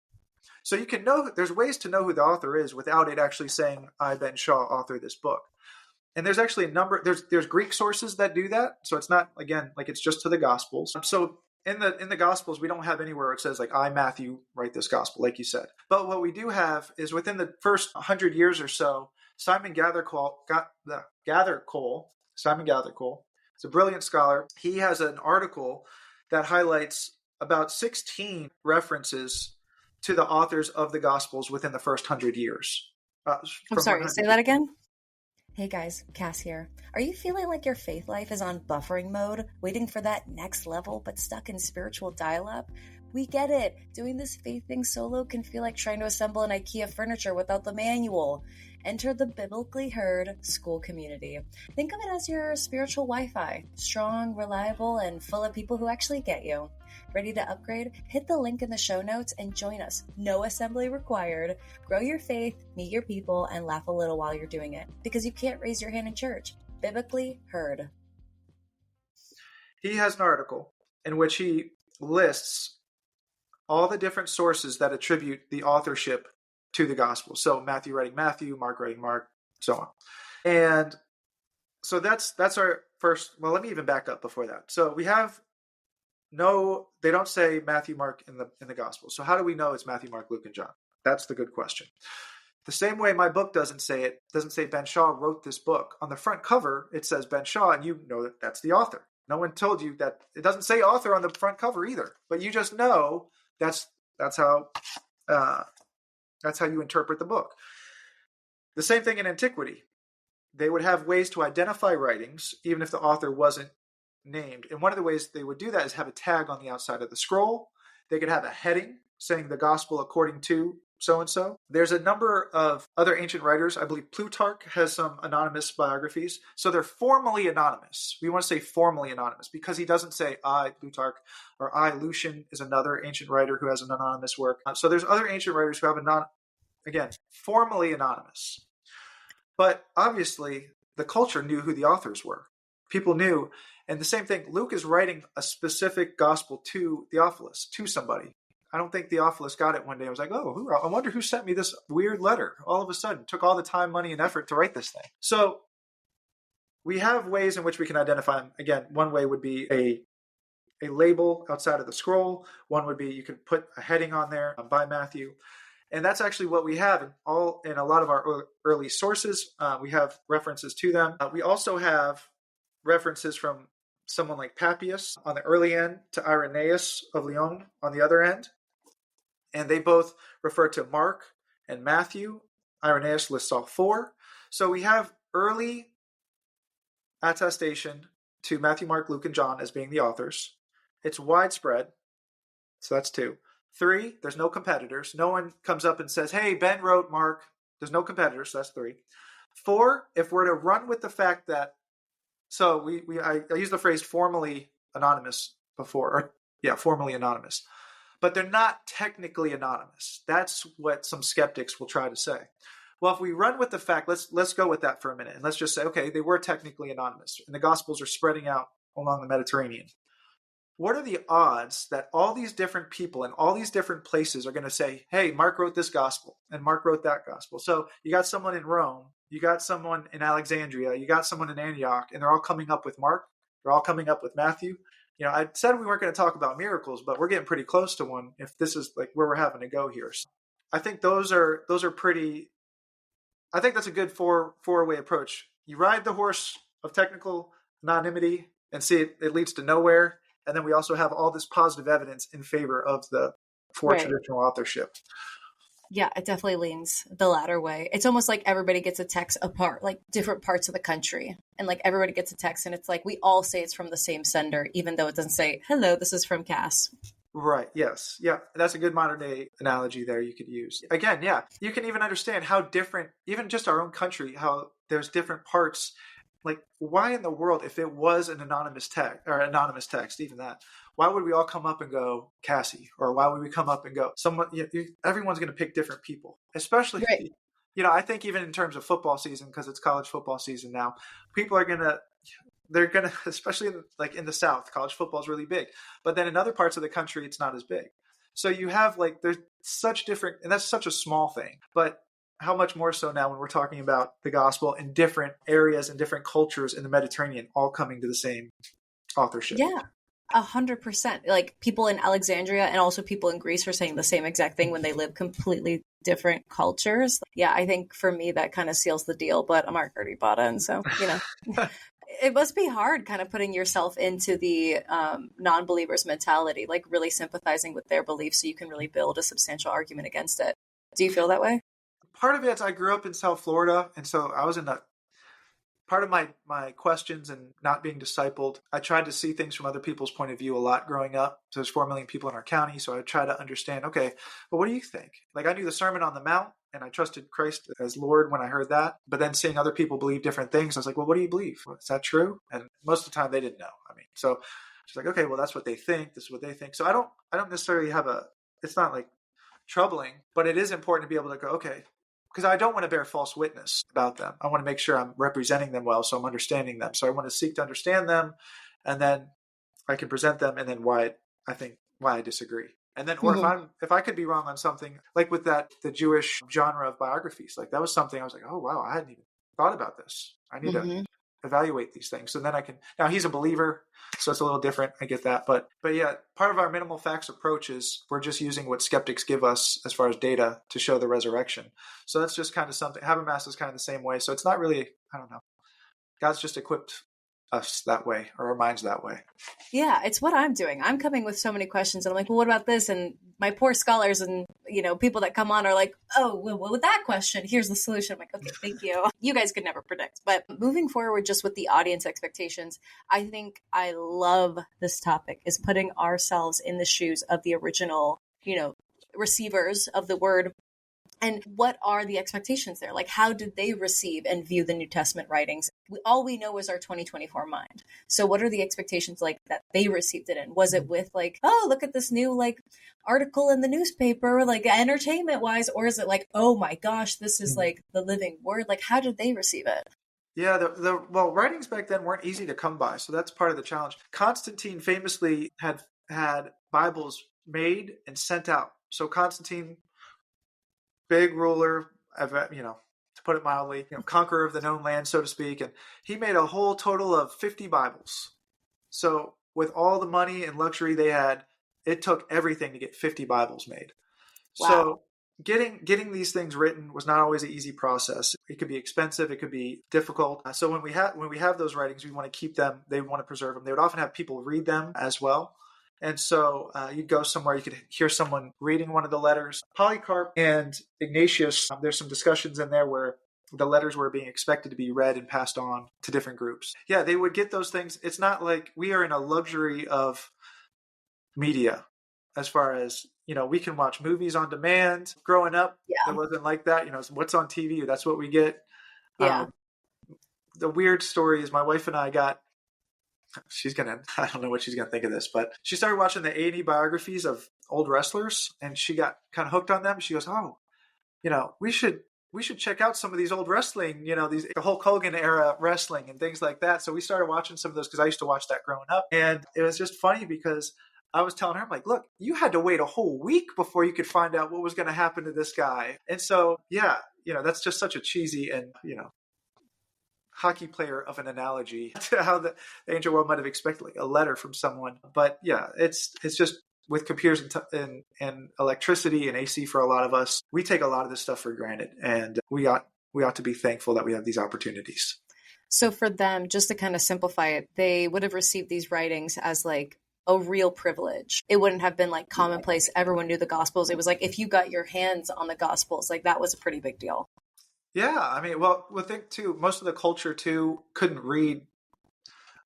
So you can know, there's ways to know who the author is without it actually saying, I, Ben Shaw, author this book. And there's actually a number, there's Greek sources that do that. So it's not, again, like it's just to the Gospels. So in the Gospels, we don't have anywhere where it says like, I, Matthew, write this Gospel, like you said. But what we do have is within the first 100 years or so, Simon Gathercole, is a brilliant scholar. He has an article that highlights about 16 references to the authors of the Gospels within the first 100 years. I'm sorry, say that again? Hey guys, Cass here. Are you feeling like your faith life is on buffering mode, waiting for that next level, but stuck in spiritual dial-up? We get it. Doing this faith thing solo can feel like trying to assemble an IKEA furniture without the manual. Enter the Biblically Heard school community. Think of it as your spiritual Wi-Fi. Strong, reliable, and full of people who actually get you. Ready to upgrade? Hit the link in the show notes and join us. No assembly required. Grow your faith, meet your people, and laugh a little while you're doing it. Because you can't raise your hand in church. Biblically Heard. He has an article in which he lists all the different sources that attribute the authorship to the gospel. So Matthew writing Matthew, Mark writing Mark, so on. And so that's our first, well, let me even back up before that. So we have they don't say Matthew, Mark in the gospel. So how do we know it's Matthew, Mark, Luke, and John? That's the good question. The same way my book doesn't say Ben Shaw wrote this book. On the front cover, it says Ben Shaw, and you know that that's the author. No one told you that. It doesn't say author on the front cover either, but you just know that's how you interpret the book. The same thing in antiquity. They would have ways to identify writings, even if the author wasn't named. And one of the ways they would do that is have a tag on the outside of the scroll. They could have a heading saying the gospel according to so-and-so. There's a number of other ancient writers. I believe Plutarch has some anonymous biographies. So they're formally anonymous. We want to say formally anonymous because he doesn't say I, Plutarch, or I, Lucian, is another ancient writer who has an anonymous work. So there's other ancient writers who have formally anonymous. But obviously, the culture knew who the authors were. People knew. And the same thing, Luke is writing a specific gospel to Theophilus, to somebody. I don't think Theophilus got it one day. I was like, oh, I wonder who sent me this weird letter. All of a sudden, took all the time, money, and effort to write this thing. So we have ways in which we can identify them. Again, one way would be a label outside of the scroll. One would be you could put a heading on there by Matthew. And that's actually what we have in a lot of our early sources. We have references to them. We also have references from someone like Papias on the early end to Irenaeus of Lyon on the other end. And they both refer to Mark and Matthew. Irenaeus lists all four. So we have early attestation to Matthew, Mark, Luke, and John as being the authors. It's widespread. So that's 2. 3, there's no competitors. No one comes up and says, hey, Ben wrote Mark. There's no competitors. So that's 3. 4, if we're to run with the fact that, so I used the phrase formally anonymous before. Formally anonymous. But they're not technically anonymous. That's what some skeptics will try to say. Well, if we run with the fact, let's go with that for a minute. And let's just say, okay, they were technically anonymous. And the Gospels are spreading out along the Mediterranean. What are the odds that all these different people in all these different places are going to say, hey, Mark wrote this gospel and Mark wrote that gospel? So you got someone in Rome, you got someone in Alexandria, you got someone in Antioch, and they're all coming up with Mark. They're all coming up with Matthew. I said we weren't going to talk about miracles, but we're getting pretty close to one if this is like where we're having to go here. So I think those are pretty, I think that's a good four-way approach. You ride the horse of technical anonymity and see it leads to nowhere. And then we also have all this positive evidence in favor of the traditional authorship. Yeah, it definitely leans the latter way. It's almost like everybody gets a text apart, like different parts of the country. And like everybody gets a text and it's like we all say it's from the same sender, even though it doesn't say, hello, this is from Cass. Right. Yes. Yeah. That's a good modern day analogy there you could use. Again, yeah. You can even understand how different, even just our own country, how there's different parts. Like, why in the world, if it was an anonymous text, even that, why would we all come up and go Cassie? Or why would we come up and go someone? Everyone's going to pick different people, especially, right. I think even in terms of football season, because it's college football season now, people are going to, especially in the South, college football is really big. But then in other parts of the country, it's not as big. So you have there's such different, and that's such a small thing, but how much more so now when we're talking about the gospel in different areas and different cultures in the Mediterranean, all coming to the same authorship. Yeah, 100%. Like people in Alexandria and also people in Greece are saying the same exact thing when they live completely different cultures. Yeah, I think for me, that kind of seals the deal, but I'm already bought in. So, it must be hard kind of putting yourself into the non-believers mentality, like really sympathizing with their beliefs so you can really build a substantial argument against it. Do you feel that way? Part of it is I grew up in South Florida, and so I was in part of my questions and not being discipled. I tried to see things from other people's point of view a lot growing up. So there's 4 million people in our county, so I try to understand, okay, well, what do you think? Like I knew the Sermon on the Mount, and I trusted Christ as Lord when I heard that. But then seeing other people believe different things, I was like, well, what do you believe? Is that true? And most of the time they didn't know. So she's like, okay, well, that's what they think. This is what they think. So I don't necessarily it's not like troubling, but it is important to be able to go, okay, because I don't want to bear false witness about them. I want to make sure I'm representing them well, so I'm understanding them. So I want to seek to understand them, and then I can present them, and then why I disagree. And then, or if I could be wrong on something, like with the Jewish genre of biographies, like that was something I was like, oh wow, I hadn't even thought about this. I need to evaluate these things. So then now he's a believer, so it's a little different. I get that. But yeah, part of our minimal facts approach is we're just using what skeptics give us as far as data to show the resurrection. So that's just kind of something. Habermas is kind of the same way. So it's not really, I don't know. God's just equipped us that way, or our minds that way. Yeah, it's what I'm doing. I'm coming with so many questions, and I'm like, well, what about this? And my poor scholars and people that come on are like, oh, well, with that question, here's the solution. I'm like, okay, thank you. You guys could never predict. But moving forward, just with the audience expectations, I think I love this topic, is putting ourselves in the shoes of the original, receivers of the word. And what are the expectations there? Like, how did they receive and view the New Testament writings? All we know is our 2024 mind. So what are the expectations like that they received it in? Was it with like, oh, look at this new like article in the newspaper, like entertainment wise? Or is it like, oh my gosh, this is like the living word? Like, how did they receive it? Yeah, well, writings back then weren't easy to come by. So that's part of the challenge. Constantine famously had Bibles made and sent out. So Constantine, big ruler, to put it mildly, conqueror of the known land, so to speak. And he made a whole total of 50 Bibles. So with all the money and luxury they had, it took everything to get 50 Bibles made. Wow. So getting these things written was not always an easy process. It could be expensive. It could be difficult. So when we have those writings, we want to keep them. They want to preserve them. They would often have people read them as well. And so you'd go somewhere, you could hear someone reading one of the letters. Polycarp and Ignatius, there's some discussions in there where the letters were being expected to be read and passed on to different groups. Yeah, they would get those things. It's not like we are in a luxury of media as far as, we can watch movies on demand. Growing up, It wasn't like that. What's on TV, that's what we get. Yeah. The weird story is my wife and I got, I don't know what she's going to think of this, but she started watching the A&E biographies of old wrestlers, and she got kind of hooked on them. She goes, we should check out some of these old wrestling, the Hulk Hogan era wrestling and things like that. So we started watching some of those because I used to watch that growing up. And it was just funny because I was telling her, I'm like, look, you had to wait a whole week before you could find out what was going to happen to this guy. And so, that's just such a cheesy and, hockey player of an analogy to how the ancient world might have expected like a letter from someone. But it's just with computers and electricity and AC for a lot of us, we take a lot of this stuff for granted, and we ought to be thankful that we have these opportunities. So for them, just to kind of simplify it, they would have received these writings as like a real privilege. It wouldn't have been like commonplace. Everyone knew the Gospels. It was like if you got your hands on the Gospels, like that was a pretty big deal. Yeah, I mean, well, I think too, most of the culture too couldn't read.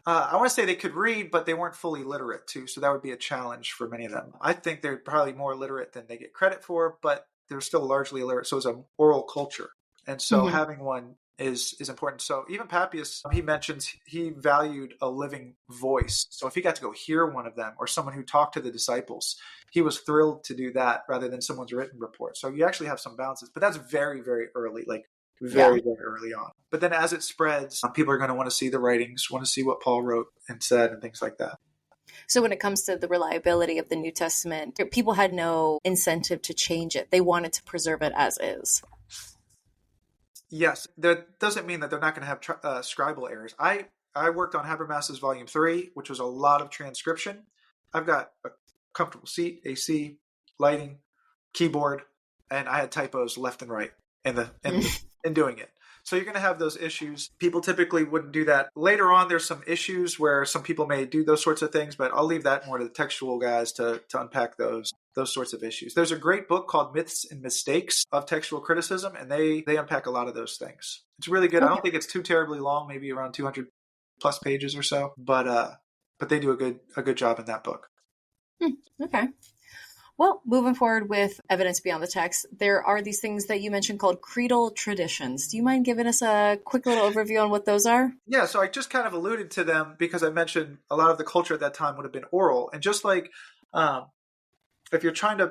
I want to say they could read, but they weren't fully literate too. So that would be a challenge for many of them. I think they're probably more literate than they get credit for, but they're still largely illiterate. So it's an oral culture. And so having one is important. So even Papias, he mentions he valued a living voice. So if he got to go hear one of them or someone who talked to the disciples, he was thrilled to do that rather than someone's written report. So you actually have some balances, but that's very, very early, like very early on. But then as it spreads, people are going to want to see the writings, want to see what Paul wrote and said and things like that. So when it comes to the reliability of the New Testament, people had no incentive to change it. They wanted to preserve it as is. Yes, that doesn't mean that they're not going to have scribal errors. I worked on Habermas's Volume 3, which was a lot of transcription. I've got a comfortable seat, AC, lighting, keyboard, and I had typos left and right in doing it. So you're going to have those issues. People typically wouldn't do that. Later on, there's some issues where some people may do those sorts of things, but I'll leave that more to the textual guys to unpack those sorts of issues. There's a great book called Myths and Mistakes of Textual Criticism, and they unpack a lot of those things. It's really good. Okay. I don't think it's too terribly long, maybe around 200 plus pages or so, but they do a good job in that book. Okay. Well, moving forward with evidence beyond the text, there are these things that you mentioned called creedal traditions. Do you mind giving us a quick little overview on what those are? Yeah, so I just kind of alluded to them because I mentioned a lot of the culture at that time would have been oral. And just like if you're trying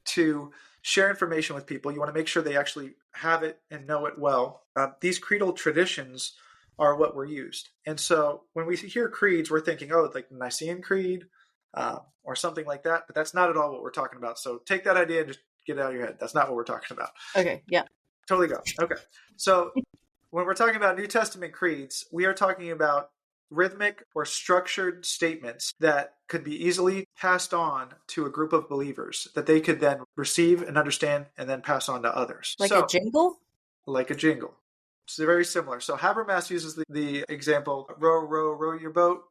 to share information with people, you want to make sure they actually have it and know it well. These creedal traditions are what were used. And so when we hear creeds, we're thinking, like the Nicene Creed, or something like that, but that's not at all what we're talking about. So take that idea and just get it out of your head. That's not what we're talking about. Okay, yeah. Totally go. Okay. So when we're talking about New Testament creeds, we are talking about rhythmic or structured statements that could be easily passed on to a group of believers that they could then receive and understand and then pass on to others. Like a jingle? Like a jingle. So very similar. So Habermas uses the example, row, row, row your boat.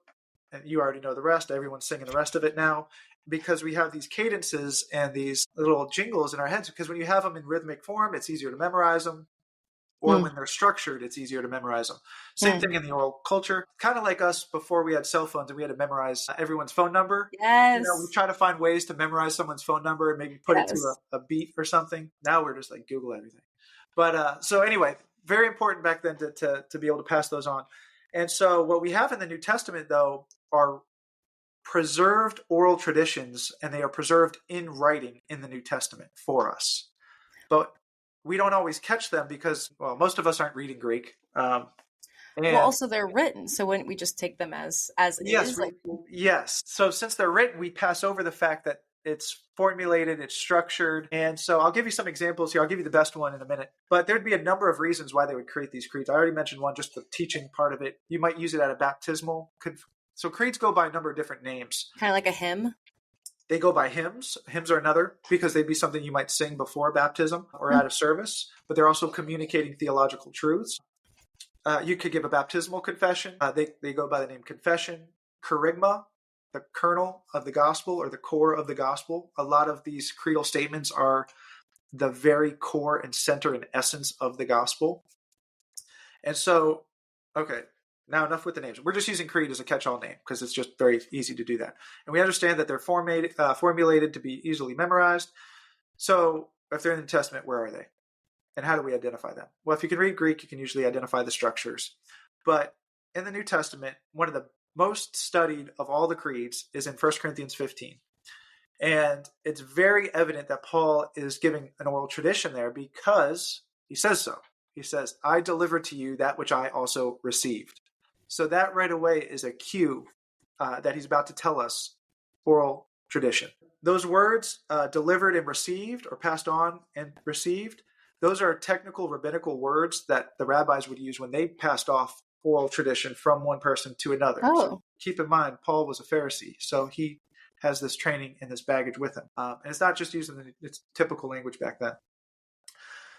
And you already know the rest. Everyone's singing the rest of it now because we have these cadences and these little jingles in our heads. Because when you have them in rhythmic form, it's easier to memorize them. Or when they're structured, it's easier to memorize them. Same thing in the oral culture. Kind of like us before we had cell phones and we had to memorize everyone's phone number. Yes. We try to find ways to memorize someone's phone number and maybe put it to a beat or something. Now we're just like Google everything. But so anyway, very important back then to be able to pass those on. And so what we have in the New Testament, though, are preserved oral traditions, and they are preserved in writing in the New Testament for us. But we don't always catch them because, most of us aren't reading Greek. Also they're written, so wouldn't we just take them as yes, is? Yes. So since they're written, we pass over the fact that It's formulated, it's structured. And so I'll give you some examples here. I'll give you the best one in a minute. But there'd be a number of reasons why they would create these creeds. I already mentioned one, just the teaching part of it. You might use it at a baptismal. So creeds go by a number of different names. Kind of like a hymn. They go by hymns. Hymns are another, because they'd be something you might sing before baptism or at a service, but they're also communicating theological truths. You could give a baptismal confession. They go by the name confession. Kerygma, the kernel of the gospel or the core of the gospel. A lot of these creedal statements are the very core and center and essence of the gospel. And so, okay, now enough with the names. We're just using creed as a catch-all name because it's just very easy to do that. And we understand that they're formulated to be easily memorized. So if they're in the New Testament, where are they? And how do we identify them? Well, if you can read Greek, you can usually identify the structures. But in the New Testament, one of the most studied of all the creeds is in 1 Corinthians 15. And it's very evident that Paul is giving an oral tradition there because he says so. He says, I delivered to you that which I also received. So that right away is a cue that he's about to tell us oral tradition. Those words, delivered and received, or passed on and received, those are technical rabbinical words that the rabbis would use when they passed off oral tradition from one person to another. Oh. So keep in mind, Paul was a Pharisee, so he has this training and this baggage with him. And it's not just using its typical language back then.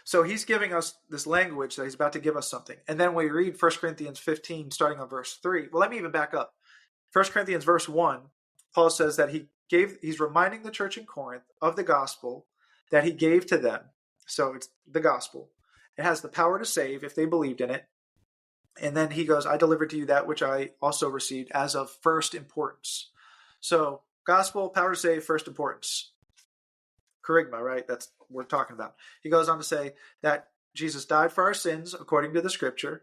So he's giving us this language that he's about to give us something. And then we read 1 Corinthians 15, starting on verse 3. Well, let me even back up. 1 Corinthians verse 1, Paul says that he's reminding the church in Corinth of the gospel that he gave to them. So it's the gospel. It has the power to save if they believed in it. And then he goes, I delivered to you that which I also received as of first importance. So gospel, power to save, first importance. Kerygma, right? That's what we're talking about. He goes on to say that Jesus died for our sins according to the scripture,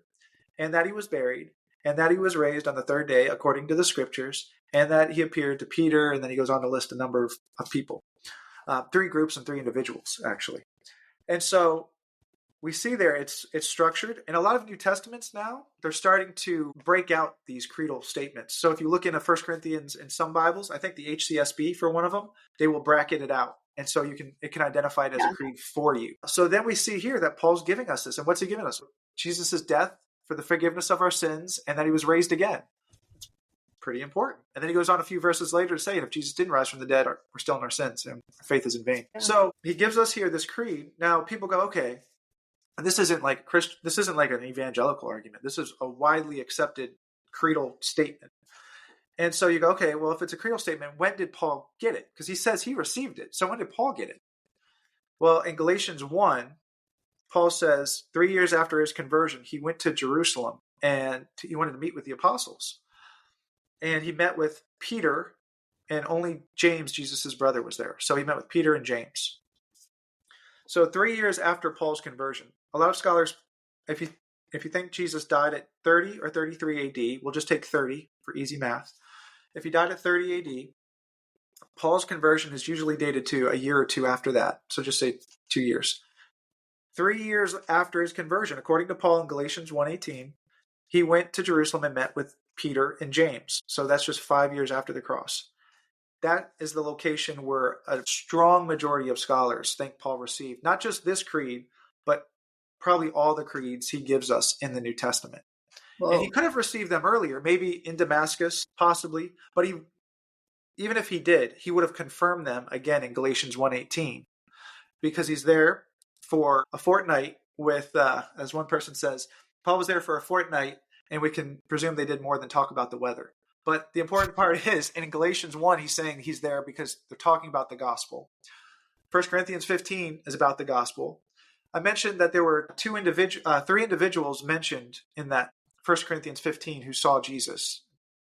and that he was buried, and that he was raised on the third day according to the scriptures, and that he appeared to Peter, and then he goes on to list a number of people. 3 groups and 3 individuals, actually. And so we see there it's structured. And a lot of New Testaments now, they're starting to break out these creedal statements. So if you look into 1 Corinthians in some Bibles, I think the HCSB for one of them, they will bracket it out. And so it can identify it as a creed for you. So then we see here that Paul's giving us this. And what's he giving us? Jesus' death for the forgiveness of our sins, and that he was raised again. It's pretty important. And then he goes on a few verses later to say, if Jesus didn't rise from the dead, we're still in our sins, and our faith is in vain. Yeah. So he gives us here this creed. Now people go, okay, and this isn't like an evangelical argument. This is a widely accepted creedal statement. And so you go, okay, well, if it's a creedal statement, when did Paul get it? Because he says he received it. So when did Paul get it? Well, in Galatians 1, Paul says 3 years after his conversion, he went to Jerusalem and he wanted to meet with the apostles. And he met with Peter, and only James, Jesus' brother, was there. So he met with Peter and James. So 3 years after Paul's conversion, a lot of scholars, if you think Jesus died at 30 or 33 AD, we'll just take 30 for easy math. If he died at 30 AD, Paul's conversion is usually dated to a year or two after that. So just say 2 years. 3 years after his conversion, according to Paul in Galatians 1:18, he went to Jerusalem and met with Peter and James. So that's just 5 years after the cross. That is the location where a strong majority of scholars think Paul received not just this creed, but probably all the creeds he gives us in the New Testament. Whoa. And he could have received them earlier, maybe in Damascus, possibly, but even if he did, he would have confirmed them again in Galatians 1:18, because he's there for a fortnight with, as one person says, Paul was there for a fortnight, and we can presume they did more than talk about the weather. But the important part is, in Galatians 1, he's saying he's there because they're talking about the gospel. 1 Corinthians 15 is about the gospel. I mentioned that there were 3 individuals mentioned in that 1 Corinthians 15 who saw Jesus.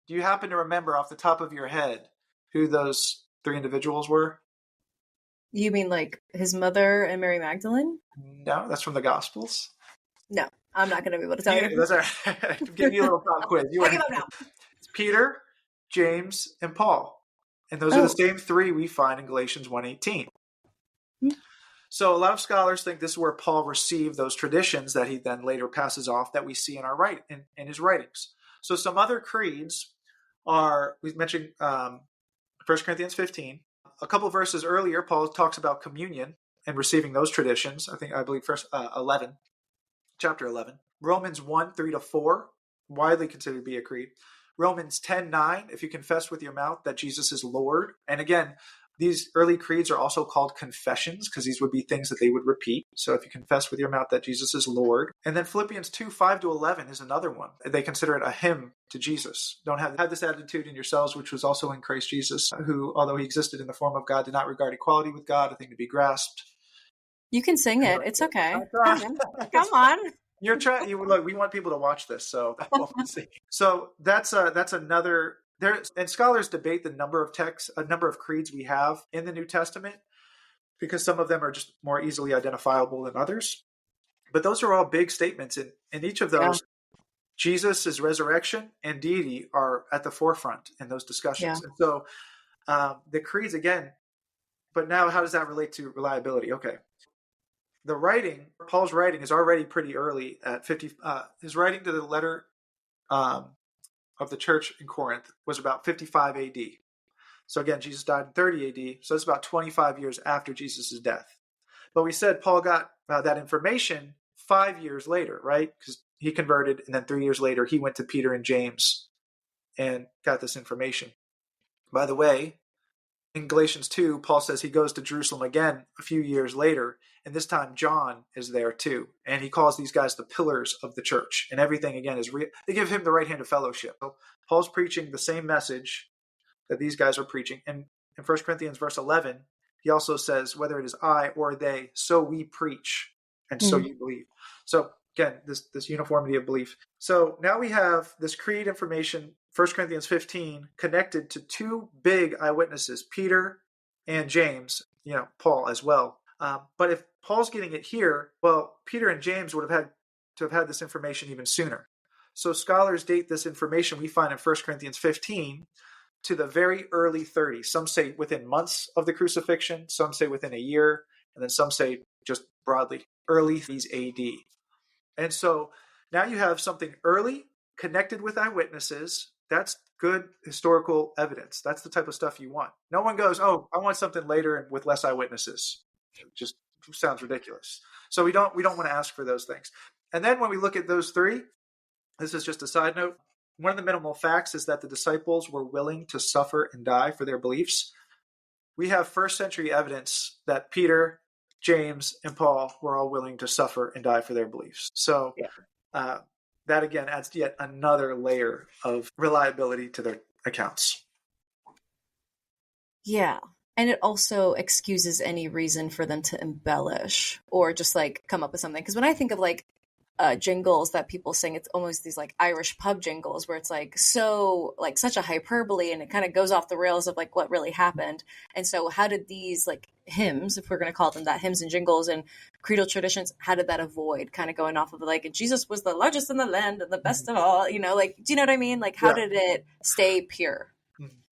Do you happen to remember off the top of your head who those 3 individuals were? You mean like his mother and Mary Magdalene? No, that's from the Gospels. No, I'm not going to be able to tell you. That's all right. I'm giving you a little pop quiz. I give up now. It's Peter, James, and Paul. And those are the same 3 we find in Galatians 1:18. So a lot of scholars think this is where Paul received those traditions that he then later passes off that we see in his writings. So some other creeds are, we mentioned 1 Corinthians 15. A couple verses earlier, Paul talks about communion and receiving those traditions. I believe chapter 11. Romans 1, 3-4, widely considered to be a creed. Romans 10:9, if you confess with your mouth that Jesus is Lord. And again, these early creeds are also called confessions because these would be things that they would repeat. So if you confess with your mouth that Jesus is Lord. And then Philippians 2, 5-11 is another one. They consider it a hymn to Jesus. Don't have this attitude in yourselves, which was also in Christ Jesus, who, although he existed in the form of God, did not regard equality with God a thing to be grasped. You can sing it. It's okay. Come on. You're trying. Look, we want people to watch this, so that's what we see. So that's another. And scholars debate the number of texts, a number of creeds we have in the New Testament, because some of them are just more easily identifiable than others. But those are all big statements, and in each of those, Jesus' resurrection and deity are at the forefront in those discussions. And so the creeds again. But now, how does that relate to reliability? Okay. Paul's writing is already pretty early at 50. His writing to the letter of the church in Corinth was about 55 AD. So again, Jesus died in 30 AD. So it's about 25 years after Jesus' death. But we said Paul got that information 5 years later, right? Because he converted, and then 3 years later, he went to Peter and James and got this information. By the way, in Galatians 2, Paul says he goes to Jerusalem again a few years later, and this time John is there too. And he calls these guys the pillars of the church. And everything, again, is they give him the right hand of fellowship. So Paul's preaching the same message that these guys are preaching. And in 1 Corinthians verse 11, he also says, whether it is I or they, so we preach, and so you believe. So again, this uniformity of belief. So now we have this creed information, 1 Corinthians 15, connected to two big eyewitnesses, Peter and James, Paul as well. But if Paul's getting it here, well, Peter and James would have had to have had this information even sooner. So scholars date this information we find in 1 Corinthians 15 to the very early 30s. Some say within months of the crucifixion, some say within a year, and then some say just broadly early 30s AD. And so now you have something early connected with eyewitnesses. That's good historical evidence. That's the type of stuff you want. No one goes, oh, I want something later and with less eyewitnesses. It just sounds ridiculous. So we don't want to ask for those things. And then when we look at those three, this is just a side note. One of the minimal facts is that the disciples were willing to suffer and die for their beliefs. We have first century evidence that Peter, James, and Paul were all willing to suffer and die for their beliefs. So that again adds yet another layer of reliability to their accounts. Yeah. And it also excuses any reason for them to embellish or just come up with something. Because when I think of jingles that people sing, it's almost these Irish pub jingles where it's such a hyperbole, and it kind of goes off the rails of what really happened. And so how did these hymns, if we're going to call them that, hymns and jingles and creedal traditions, how did that avoid kind of going off of Jesus was the largest in the land and the best of all, do you know what I mean? How did it stay pure?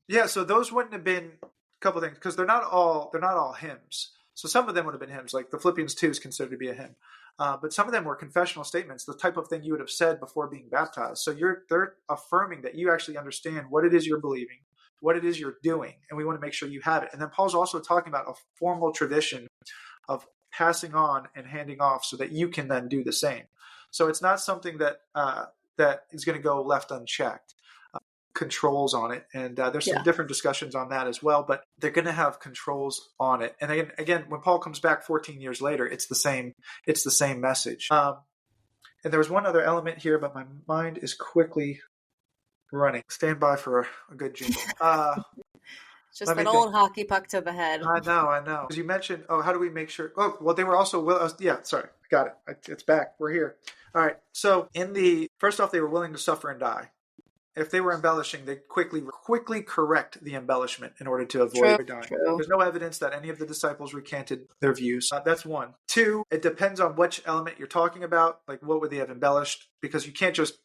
Yeah. So those wouldn't have been a couple things, because they're not all hymns. So some of them would have been hymns, like the Philippians 2 is considered to be a hymn. But some of them were confessional statements, the type of thing you would have said before being baptized. So they're affirming that you actually understand what it is you're believing, what it is you're doing, and we want to make sure you have it. And then Paul's also talking about a formal tradition of passing on and handing off so that you can then do the same. So it's not something that is going to go left unchecked. Controls on it, and there's some different discussions on that as well, but they're going to have controls on it. And again, when Paul comes back 14 years later, it's the same message. And there was one other element here, but my mind is quickly running. Stand by for a good jingle. Just an old hockey puck to the head. I know. Because you mentioned, how do we make sure? Oh, well, they were also sorry, got it. It's back. We're here. All right. So first off, they were willing to suffer and die. If they were embellishing, they quickly correct the embellishment in order to avoid dying. True. There's no evidence that any of the disciples recanted their views. That's one. Two, it depends on which element you're talking about. What would they have embellished? Because you can't just...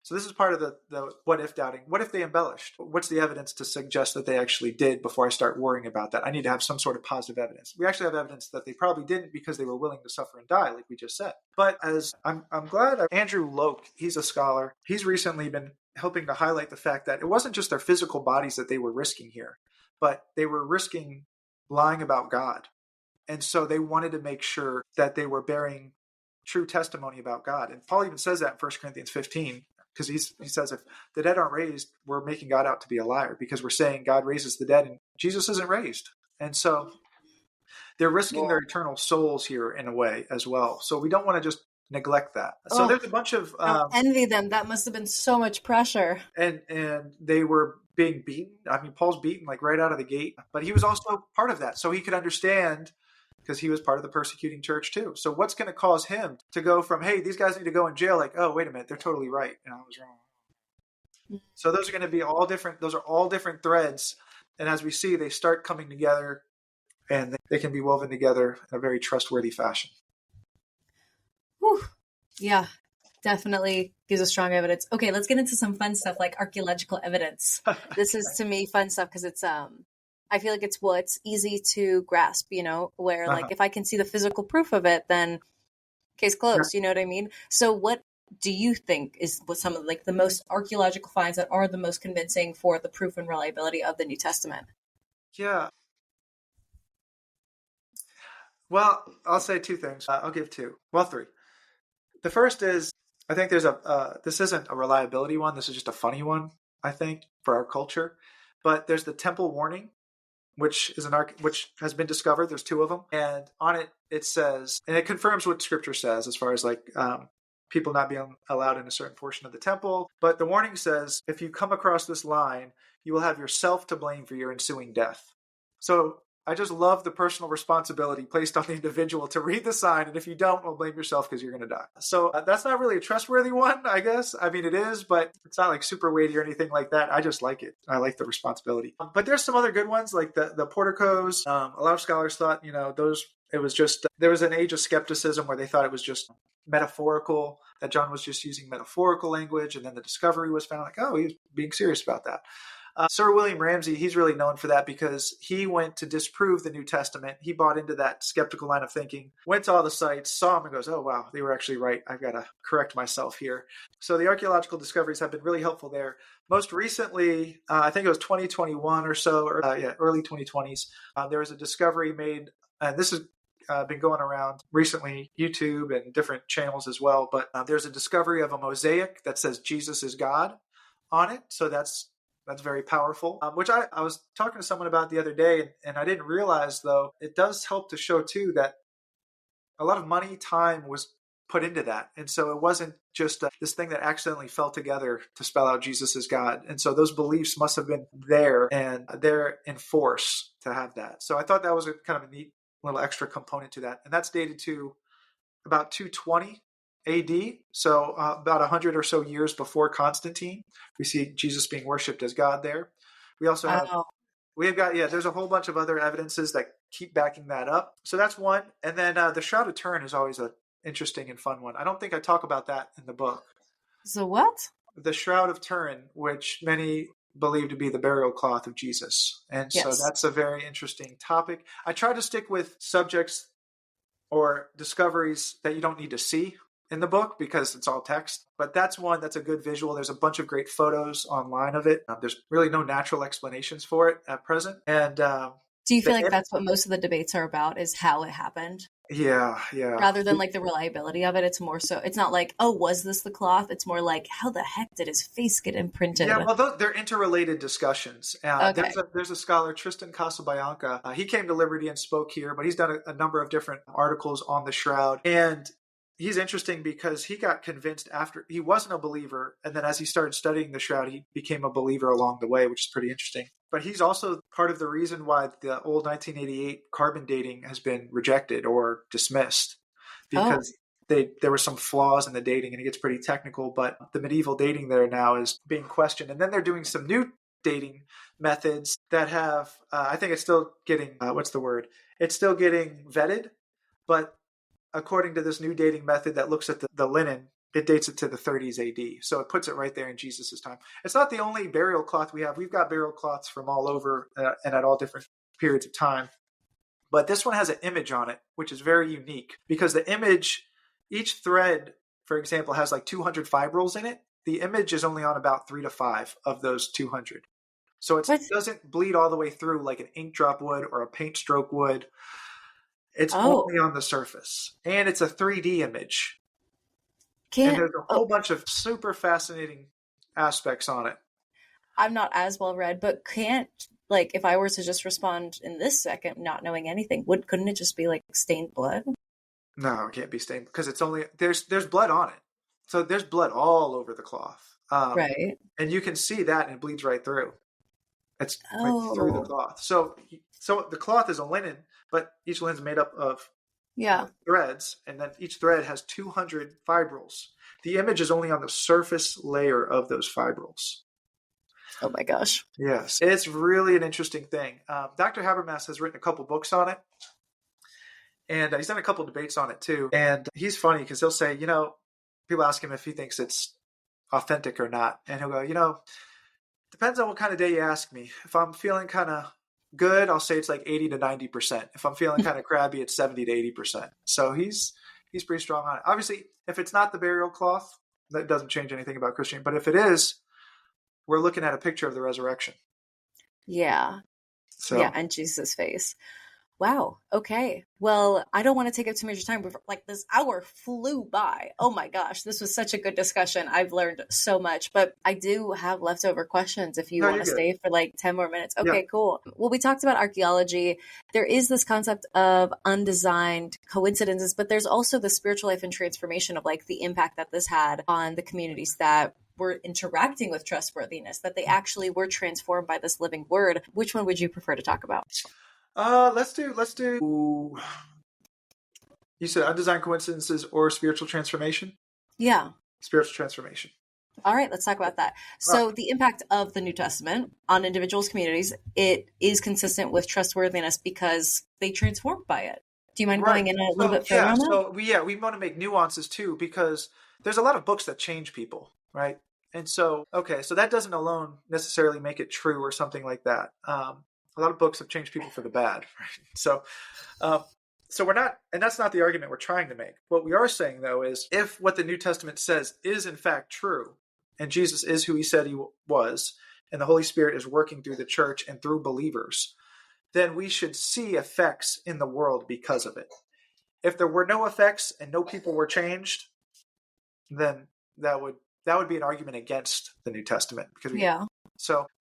So this is part of the what-if doubting. What if they embellished? What's the evidence to suggest that they actually did before I start worrying about that? I need to have some sort of positive evidence. We actually have evidence that they probably didn't because they were willing to suffer and die, like we just said. But as I'm glad Andrew Loke, he's a scholar. He's recently been helping to highlight the fact that it wasn't just their physical bodies that they were risking here, but they were risking lying about God. And so they wanted to make sure that they were bearing true testimony about God. And Paul even says that in 1 Corinthians 15, because he says if the dead aren't raised, we're making God out to be a liar, because we're saying God raises the dead and Jesus isn't raised. And so they're risking their eternal souls here in a way as well. So we don't want to just neglect that. So there's a bunch of I envy them. That must have been so much pressure. And they were being beaten. I mean, Paul's beaten like right out of the gate, but he was also part of that. So he could understand, because he was part of the persecuting church too. So what's going to cause him to go from, hey, these guys need to go in jail, like, oh, wait a minute, they're totally right, and I was wrong. So those are going to be all different. Those are all different threads. And as we see, they start coming together, and they can be woven together in a very trustworthy fashion. Whew. Yeah, definitely gives us strong evidence. Okay, let's get into some fun stuff like archaeological evidence. This is, to me, fun stuff because it's I feel like it's easy to grasp, where like if I can see the physical proof of it, then case closed, you know what I mean? So what do you think is what some of like the most archaeological finds that are the most convincing for the proof and reliability of the New Testament? Yeah. Well, I'll say two things. I'll give two. Well, three. The first is, I think there's this isn't a reliability one. This is just a funny one, I think, for our culture. But there's the temple warning, which is which has been discovered. There's two of them. And on it, it says, and it confirms what scripture says as far as like people not being allowed in a certain portion of the temple. But the warning says, if you come across this line, you will have yourself to blame for your ensuing death. So I just love the personal responsibility placed on the individual to read the sign. And if you don't, well, blame yourself because you're going to die. So that's not really a trustworthy one, I guess. I mean, it is, but it's not like super weighty or anything like that. I just like it. I like the responsibility. But there's some other good ones like the porticos. A lot of scholars thought, it was just, there was an age of skepticism where they thought it was just metaphorical, that John was just using metaphorical language. And then the discovery was found like, oh, he's being serious about that. Sir William Ramsay, he's really known for that because he went to disprove the New Testament. He bought into that skeptical line of thinking, went to all the sites, saw them and goes, oh, wow, they were actually right. I've got to correct myself here. So the archaeological discoveries have been really helpful there. Most recently, I think it was 2021 or so, or early 2020s, there was a discovery made, and this has been going around recently, YouTube and different channels as well, but there's a discovery of a mosaic that says Jesus is God on it. So that's very powerful, which I was talking to someone about the other day, and I didn't realize, though, it does help to show, too, that a lot of money, time was put into that. And so it wasn't just this thing that accidentally fell together to spell out Jesus as God. And so those beliefs must have been there, and they're in force to have that. So I thought that was a kind of a neat little extra component to that. And that's dated to about 220 AD, so about 100 or so years before Constantine. We see Jesus being worshipped as God there. We also have, there's a whole bunch of other evidences that keep backing that up. So that's one. And then the Shroud of Turin is always an interesting and fun one. I don't think I talk about that in the book. So what? The Shroud of Turin, which many believe to be the burial cloth of Jesus. And so that's a very interesting topic. I try to stick with subjects or discoveries that you don't need to see in the book because it's all text, but that's one that's a good visual. There's a bunch of great photos online of it. There's really no natural explanations for it at present. And do you feel like that's what most of the debates are about, is how it happened? Yeah. Rather than like the reliability of it, it's more so, it's not like, oh, was this the cloth? It's more like, how the heck did his face get imprinted? Yeah, well, they're interrelated discussions. Okay. There's a scholar, Tristan Casabianca. He came to Liberty and spoke here, but he's done a number of different articles on the shroud. And he's interesting because he got convinced after he wasn't a believer. And then as he started studying the shroud, he became a believer along the way, which is pretty interesting. But he's also part of the reason why the old 1988 carbon dating has been rejected or dismissed, because there were some flaws in the dating, and it gets pretty technical, but the medieval dating there now is being questioned. And then they're doing some new dating methods that have, I think it's still getting, It's still getting vetted, but according to this new dating method that looks at the linen, it dates it to the 30s AD. So it puts it right there in Jesus' time. It's not the only burial cloth we have. We've got burial cloths from all over and at all different periods of time. But this one has an image on it, which is very unique because the image, each thread, for example, has like 200 fibrils in it. The image is only on about 3 to 5 of those 200. So it What? doesn't bleed all the way through like an ink drop would or a paint stroke would. It's Oh, only on the surface. And it's a 3D image. And can't. there's a Oh, whole bunch of super fascinating aspects on it. I'm not as well read, but can't, like, if I were to just respond in this second, not knowing anything, couldn't it just be like stained blood? No, it can't be stained because it's only there's blood on it. So there's blood all over the cloth. Right. And you can see that and it bleeds right through. It's right through the Oh, cloth. So the cloth is a linen, but each linen is made up of yeah. threads, and then each thread has 200 fibrils. The image is only on the surface layer of those fibrils. Oh my gosh. Yes, it's really an interesting thing. Dr. Habermas has written a couple books on it, and he's done a couple debates on it too. And he's funny because he'll say, people ask him if he thinks it's authentic or not, and he'll go, depends on what kind of day you ask me. If I'm feeling kind of good, I'll say it's like 80 to 90%. If I'm feeling kind of crabby, it's 70 to 80%. So he's pretty strong on it. Obviously, if it's not the burial cloth, that doesn't change anything about Christianity. But if it is, we're looking at a picture of the resurrection. Yeah. So Yeah, and Jesus' face. Wow. Okay. Well, I don't want to take up too much time, but like this hour flew by. Oh my gosh. This was such a good discussion. I've learned so much, but I do have leftover questions if you No, want you're to good. stay for like 10 more minutes. Okay, Yeah. cool. Well, we talked about archaeology. There is this concept of undesigned coincidences, but there's also the spiritual life and transformation of like the impact that this had on the communities that were interacting with trustworthiness, that they actually were transformed by this living word. Which one would you prefer to talk about? Let's do. You said undesigned coincidences or spiritual transformation? Yeah. Spiritual transformation. All right, let's talk about that. All So, right. the impact of the New Testament on individuals' communities, it is consistent with trustworthiness because they transformed by it. Do you mind Right. going in a little So bit further on that? we want to make nuances too because there's a lot of books that change people, right? And so so that doesn't alone necessarily make it true or something like that. A lot of books have changed people for the bad, right? So we're not, and that's not the argument we're trying to make. What we are saying though is if what the New Testament says is in fact true, and Jesus is who he said he was, and the Holy Spirit is working through the church and through believers, then we should see effects in the world because of it. If there were no effects and no people were changed, then that would be an argument against the New Testament because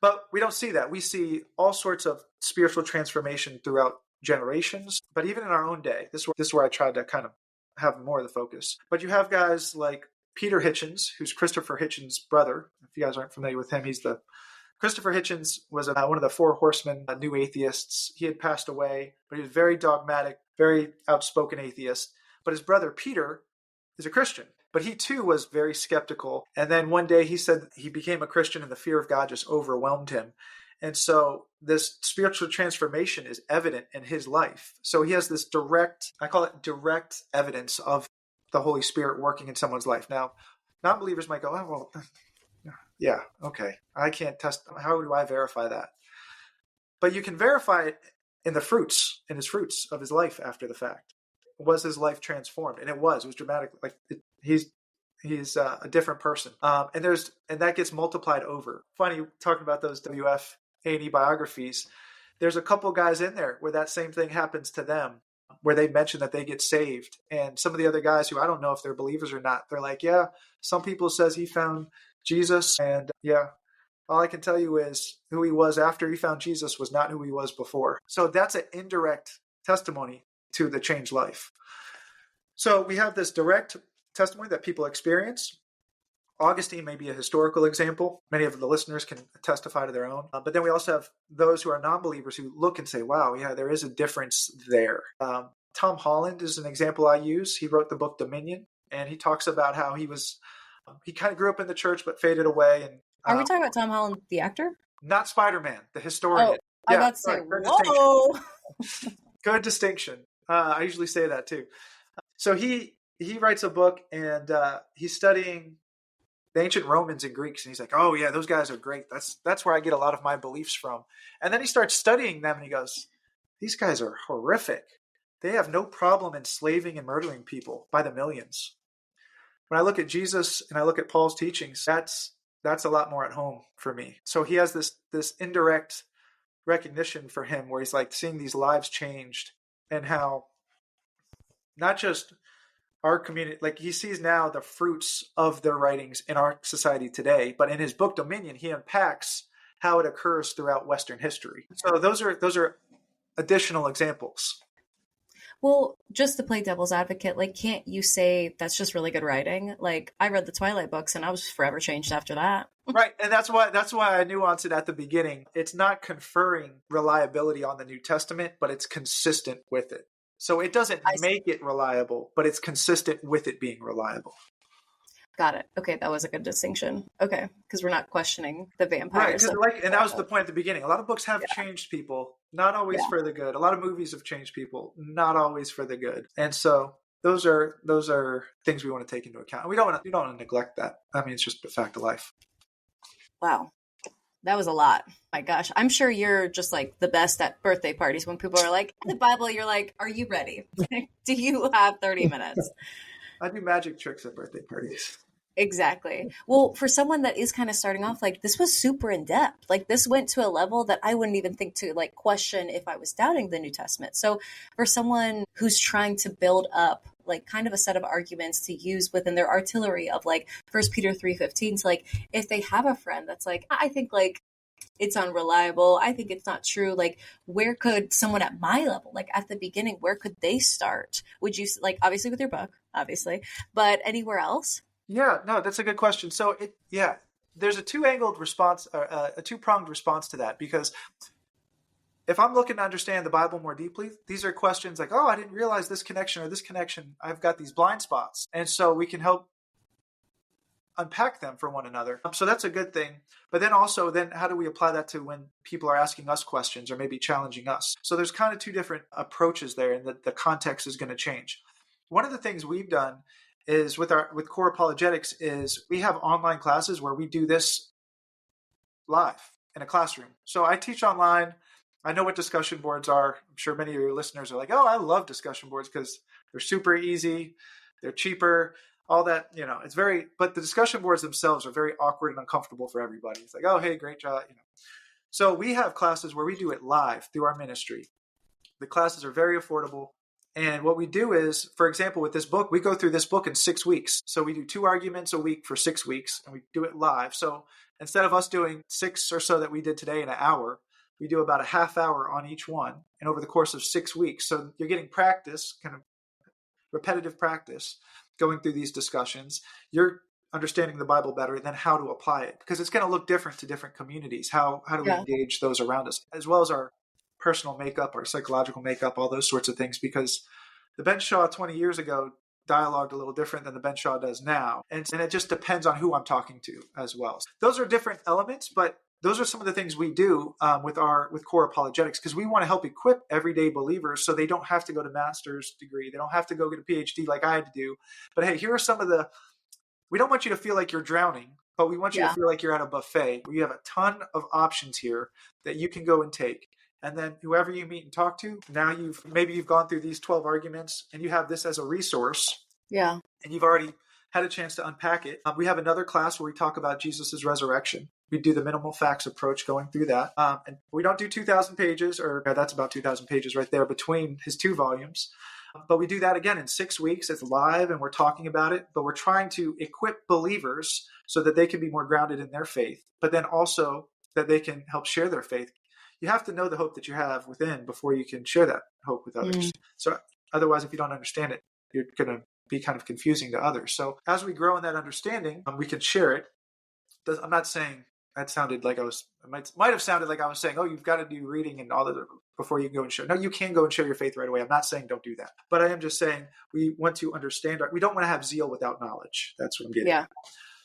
but we don't see that. We see all sorts of spiritual transformation throughout generations, but even in our own day. This is where I tried to kind of have more of the focus. But you have guys like Peter Hitchens, who's Christopher Hitchens' brother. If you guys aren't familiar with him, Christopher Hitchens was one of the four horsemen, new atheists. He had passed away, but he was very dogmatic, very outspoken atheist. But his brother Peter is a Christian, but he too was very skeptical. And then one day he said he became a Christian and the fear of God just overwhelmed him. And so this spiritual transformation is evident in his life. So he has this I call it direct evidence of the Holy Spirit working in someone's life. Now, non-believers might go, oh, well, yeah, okay. I can't test. How do I verify that? But you can verify it in his fruits of his life after the fact. Was his life transformed? And it was dramatic. Like he's a different person. And that gets multiplied over. Funny talking about those WF A&E biographies. There's a couple guys in there where that same thing happens to them, where they mention that they get saved. And some of the other guys who I don't know if they're believers or not, they're like, yeah, some people says he found Jesus. And yeah, all I can tell you is who he was after he found Jesus was not who he was before. So that's an indirect testimony to the changed life. So we have this direct testimony that people experience. Augustine may be a historical example. Many of the listeners can testify to their own. But then we also have those who are non-believers who look and say, wow, yeah, there is a difference there. Tom Holland is an example I use. He wrote the book Dominion, and he talks about how he kind of grew up in the church but faded away. And Are we talking about Tom Holland, the actor? Not Spider-Man, the historian. I was about to say, whoa. Good distinction. I usually say that too. So he writes a book, and he's studying the ancient Romans and Greeks, and he's like, oh yeah, those guys are great. That's where I get a lot of my beliefs from. And then he starts studying them, and he goes, these guys are horrific. They have no problem enslaving and murdering people by the millions. When I look at Jesus and I look at Paul's teachings, that's that's a lot more at home for me. So he has this indirect recognition for him where he's like seeing these lives changed, and how not just our community, like he sees now the fruits of their writings in our society today, but in his book Dominion, he unpacks how it occurs throughout Western history. So those are additional examples. Well, just to play devil's advocate, like, can't you say that's just really good writing? Like, I read the Twilight books and I was forever changed after that. Right. And that's why I nuanced it at the beginning. It's not conferring reliability on the New Testament, but it's consistent with it. So it doesn't make it reliable, but it's consistent with it being reliable. Got it. Okay, that was a good distinction. Okay, because we're not questioning the vampires. Right, and that was the point at the beginning. A lot of books have changed people, not always for the good. A lot of movies have changed people, not always for the good. And so those are things we want to take into account. We don't want to neglect that. I mean, it's just a fact of life. Wow. That was a lot. My gosh. I'm sure you're just like the best at birthday parties when people are like, the Bible, you're like, are you ready? Do you have 30 minutes? I do magic tricks at birthday parties. Exactly. Well, for someone that is kind of starting off, like this was super in depth. Like this went to a level that I wouldn't even think to like question if I was doubting the New Testament. So for someone who's trying to build up like kind of a set of arguments to use within their artillery of like 1 Peter 3:15, to like if they have a friend that's like, I think like it's unreliable, I think it's not true, like where could someone at my level, like at the beginning, where could they start? Would you like, obviously with your book, obviously, but anywhere else? Yeah, no, that's a good question. So there's a two-angled response, a two-pronged response to that, because if I'm looking to understand the Bible more deeply, these are questions like, oh, I didn't realize this connection or this connection. I've got these blind spots. And so we can help unpack them for one another. So that's a good thing. But then also, how do we apply that to when people are asking us questions or maybe challenging us? So there's kind of two different approaches there, and the context is going to change. One of the things we've done is with core apologetics is we have online classes where we do this live in a classroom. So I teach online. I know what discussion boards are. I'm sure many of your listeners are like, oh, I love discussion boards because they're super easy. They're cheaper, all that, it's but the discussion boards themselves are very awkward and uncomfortable for everybody. It's like, oh, hey, great job. So we have classes where we do it live through our ministry. The classes are very affordable. And what we do is, for example, with this book, we go through this book in 6 weeks. So we do 2 arguments a week for 6 weeks, and we do it live. So instead of us doing 6 or so that we did today in an hour, we do about a half hour on each one, and over the course of 6 weeks. So you're getting practice, kind of repetitive practice, going through these discussions. You're understanding the Bible better, and then how to apply it, because it's going to look different to different communities. How do we engage those around us, as well as our personal makeup, our psychological makeup, all those sorts of things, because the Ben Shaw 20 years ago dialogued a little different than the Ben Shaw does now. And it just depends on who I'm talking to as well. Those are different elements, but those are some of the things we do with core apologetics, because we want to help equip everyday believers so they don't have to go to master's degree. They don't have to go get a PhD like I had to do. But hey, here are some of we don't want you to feel like you're drowning, but we want you to feel like you're at a buffet where you have a ton of options here that you can go and take. And then whoever you meet and talk to, now you've gone through these 12 arguments and you have this as a resource. Yeah. And you've already had a chance to unpack it. We have another class where we talk about Jesus's resurrection. We do the minimal facts approach going through that. And we don't do 2,000 pages, or that's about 2,000 pages right there between his 2 volumes. But we do that again in 6 weeks. It's live and we're talking about it, but we're trying to equip believers so that they can be more grounded in their faith, but then also that they can help share their faith. You have to know the hope that you have within before you can share that hope with others. So otherwise, if you don't understand it, you're going to be kind of confusing to others. So as we grow in that understanding, we can share it. I'm not saying that sounded like might have sounded like I was saying, oh, you've got to do reading and all that before you can go and share. No, you can go and share your faith right away. I'm not saying don't do that. But I am just saying we want to understand. We don't want to have zeal without knowledge. That's what I'm getting at.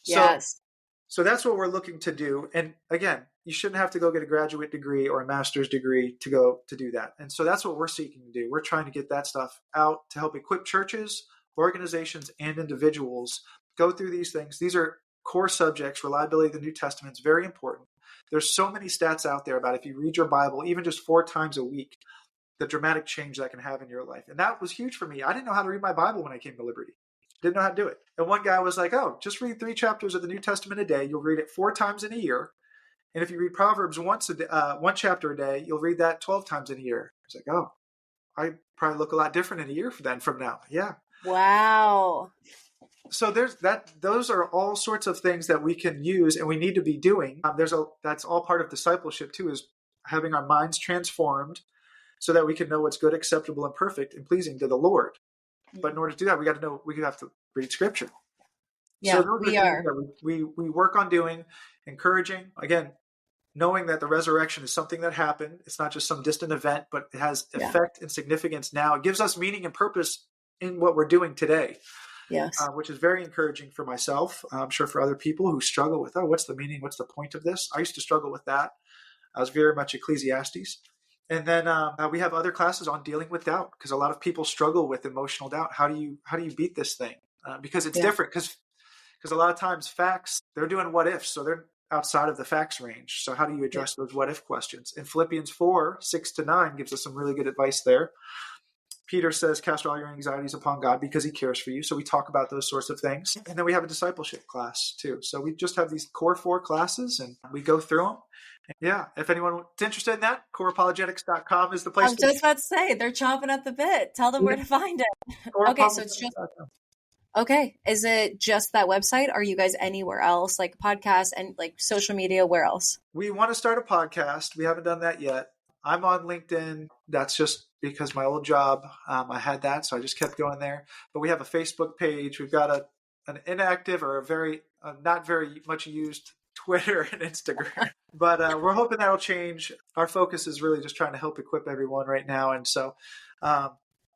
Yes. So that's what we're looking to do. And again, you shouldn't have to go get a graduate degree or a master's degree to go to do that. And so that's what we're seeking to do. We're trying to get that stuff out to help equip churches, organizations, and individuals go through these things. These are core subjects. Reliability of the New Testament is very important. There's so many stats out there about if you read your Bible, even just 4 times a week, the dramatic change that can have in your life. And that was huge for me. I didn't know how to read my Bible when I came to Liberty. Didn't know how to do it. And one guy was like, oh, just read 3 chapters of the New Testament a day. You'll read it 4 times in a year. And if you read Proverbs once a day, 1 chapter a day, you'll read that 12 times in a year. I was like, oh, I probably look a lot different in a year from now. Yeah. Wow. So those are all sorts of things that we can use and we need to be doing. That's all part of discipleship too, is having our minds transformed so that we can know what's good, acceptable, and perfect and pleasing to the Lord. But in order to do that, we have to read Scripture. Yeah, so those are things that we work on doing, encouraging, again, knowing that the resurrection is something that happened. It's not just some distant event, but it has effect and significance now. It gives us meaning and purpose in what we're doing today. Yes. Which is very encouraging for myself. I'm sure for other people who struggle with, what's the meaning? What's the point of this? I used to struggle with that. I was very much Ecclesiastes. And then we have other classes on dealing with doubt, because a lot of people struggle with emotional doubt. How do you beat this thing? Because it's different. Because a lot of times facts, they're doing what ifs, so they're outside of the facts range. So how do you address those what if questions? In Philippians 4:6-9 gives us some really good advice there. Peter says, cast all your anxieties upon God because he cares for you. So we talk about those sorts of things. And then we have a discipleship class too. So we just have these core 4 classes and we go through them. Yeah. If anyone's interested in that, coreapologetics.com is the place. I was just about to say, they're chomping at the bit. Tell them where to find it. Okay. So it's just, okay. Is it just that website? Are you guys anywhere else, like podcasts and like social media? Where else? We want to start a podcast. We haven't done that yet. I'm on LinkedIn. That's just because my old job, I had that. So I just kept going there. But we have a Facebook page. We've got an inactive or a very, not very much used Twitter and Instagram. But we're hoping that'll change. Our focus is really just trying to help equip everyone right now. And so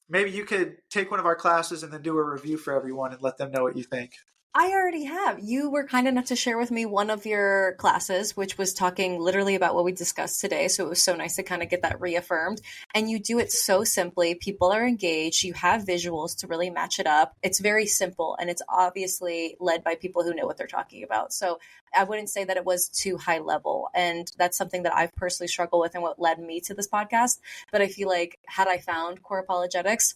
maybe you could take one of our classes and then do a review for everyone and let them know what you think. I already have. You were kind enough to share with me one of your classes, which was talking literally about what we discussed today. So it was so nice to kind of get that reaffirmed. And you do it so simply. People are engaged. You have visuals to really match it up. It's very simple. And it's obviously led by people who know what they're talking about. So I wouldn't say that it was too high level. And that's something that I've personally struggled with and what led me to this podcast. But I feel like had I found Core Apologetics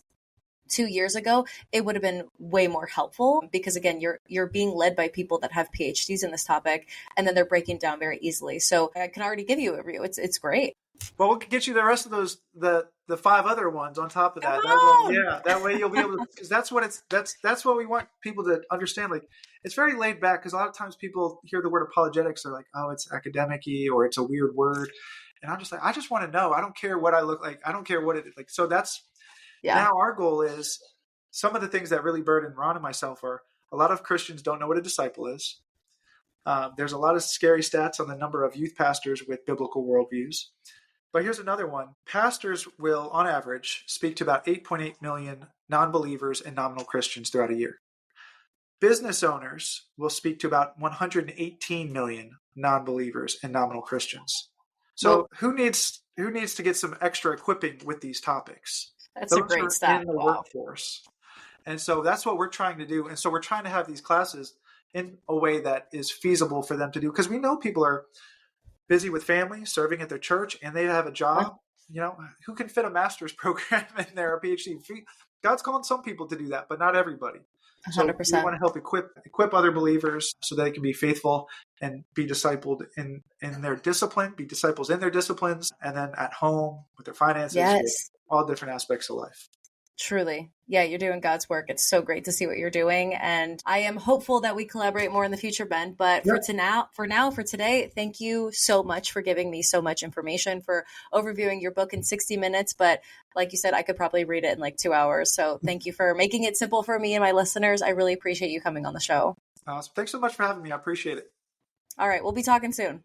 2 years ago, it would have been way more helpful because again, you're being led by people that have PhDs in this topic, and then they're breaking down very easily. So I can already give you a review. It's great. Well, we'll get you the rest of those, the 5 other ones on top of that. That way you'll be able to, because that's what we want people to understand. Like, it's very laid back, because a lot of times people hear the word apologetics, they're like, oh, it's academic-y or it's a weird word. And I'm just like, I just want to know. I don't care what I look like. I don't care what it is like. So that's, now our goal is, some of the things that really burden Ron and myself are, a lot of Christians don't know what a disciple is. There's a lot of scary stats on the number of youth pastors with biblical worldviews. But here's another one. Pastors will, on average, speak to about 8.8 million non-believers and nominal Christians throughout a year. Business owners will speak to about 118 million non-believers and nominal Christians. So who needs to get some extra equipping with these topics? That's a great stat. In the workforce. And so that's what we're trying to do. And so we're trying to have these classes in a way that is feasible for them to do, because we know people are busy with family, serving at their church, and they have a job. You know, who can fit a master's program in there, a PhD? God's calling some people to do that, but not everybody. 100%. So we want to help equip other believers so they can be faithful and be discipled in their discipline, be disciples in their disciplines, and then at home with their finances, with all different aspects of life. Truly. Yeah, you're doing God's work. It's so great to see what you're doing. And I am hopeful that we collaborate more in the future, Ben. But for today, thank you so much for giving me so much information, for overviewing your book in 60 minutes. But like you said, I could probably read it in like 2 hours. So thank you for making it simple for me and my listeners. I really appreciate you coming on the show. Awesome. Thanks so much for having me. I appreciate it. All right. We'll be talking soon.